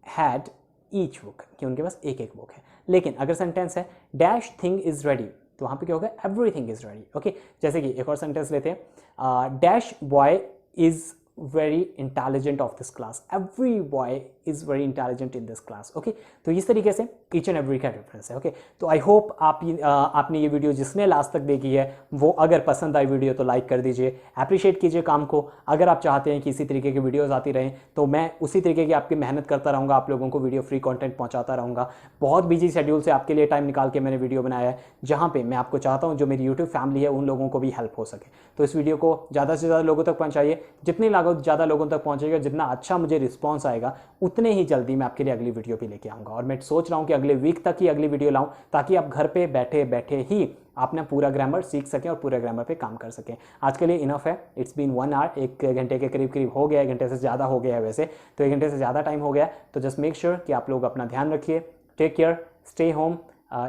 हैड ईच बुक, कि उनके पास एक एक बुक है। लेकिन अगर सेंटेंस है डैश थिंग इज रेडी, तो वहाँ पे क्या होगा, एवरीथिंग इज रेडी। ओके, जैसे कि एक और सेंटेंस लेते हैं, dash boy is very intelligent of this class, every boy is very intelligent in this class. Okay, तो इस तरीके से ईच एंड एवरी का डिफरेंस है। ओके, तो आई होप आपने ये वीडियो जिसने लास्ट तक देखी है वो अगर पसंद आई वीडियो तो लाइक कर दीजिए, अप्रिशिएट कीजिए काम को। अगर आप चाहते हैं कि इसी तरीके की वीडियोस आती रहें तो मैं उसी तरीके की आपकी मेहनत करता रहूँगा, आप लोगों को वीडियो फ्री कंटेंट पहुँचाता रहूँगा। बहुत बिजी शेड्यूल से आपके लिए टाइम निकाल के मैंने वीडियो बनाया है, जहाँ पे मैं आपको चाहता हूँ जो मेरी यूट्यूब फैमिली है उन लोगों को भी हेल्प हो सके। तो इस वीडियो को ज़्यादा से ज़्यादा लोगों तक पहुँचाइए, जितनी लागत ज़्यादा लोगों तक पहुँचेगा, जितना अच्छा मुझे रिस्पॉन्स आएगा, उतने ही जल्दी मैं आपके लिए अगली वीडियो भी लेके आऊँगा। और मैं सोच रहा हूँ कि अगले वीक तक ही अगली वीडियो लाऊं, ताकि आप घर पे बैठे बैठे ही आपने पूरा ग्रामर सीख सकें और पूरे ग्रामर पे काम कर सकें। आज के लिए इनफ है, इट्स बीन 1 आवर, 1 घंटे के करीब करीब हो गया, 1 घंटे से ज़्यादा हो गया है वैसे, तो 1 घंटे से ज़्यादा टाइम हो गया। तो जस्ट मेक श्योर कि आप लोग अपना ध्यान रखिए, take care, stay home.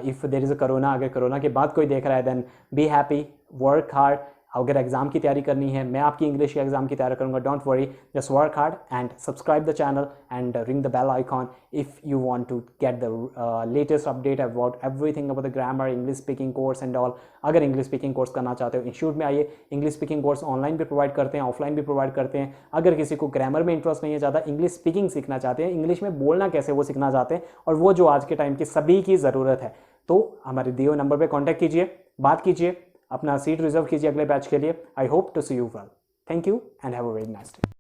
If there is a corona, अगर कोरोना के बाद कोई देख रहा है then be happy, work hard. अगर एग्जाम की तैयारी करनी है, मैं आपकी इंग्लिश के एग्जाम की तैयारी करूंगा, don't worry, just work hard and subscribe the channel and ring the bell icon if you want to get the latest update about everything about the grammar, English speaking course and all. अगर English speaking course करना चाहते हो institute में आइए, English speaking course online भी provide करते हैं, offline भी प्रोवाइड करते हैं। अगर किसी को ग्रामर में इंटरेस्ट नहीं है ज़्यादा, इंग्लिश स्पीकिंग सीखना चाहते हैं, इंग्लिश में बोलना कैसे वो सीखना चाहते हैं, और वो जो आज के टाइम की सभी की ज़रूरत है, तो हमारे दिए हुए नंबर पर कॉन्टैक्ट कीजिए, बात कीजिए, अपना सीट रिजर्व कीजिए अगले बैच के लिए। I hope to see you well. Thank you and have a very nice day.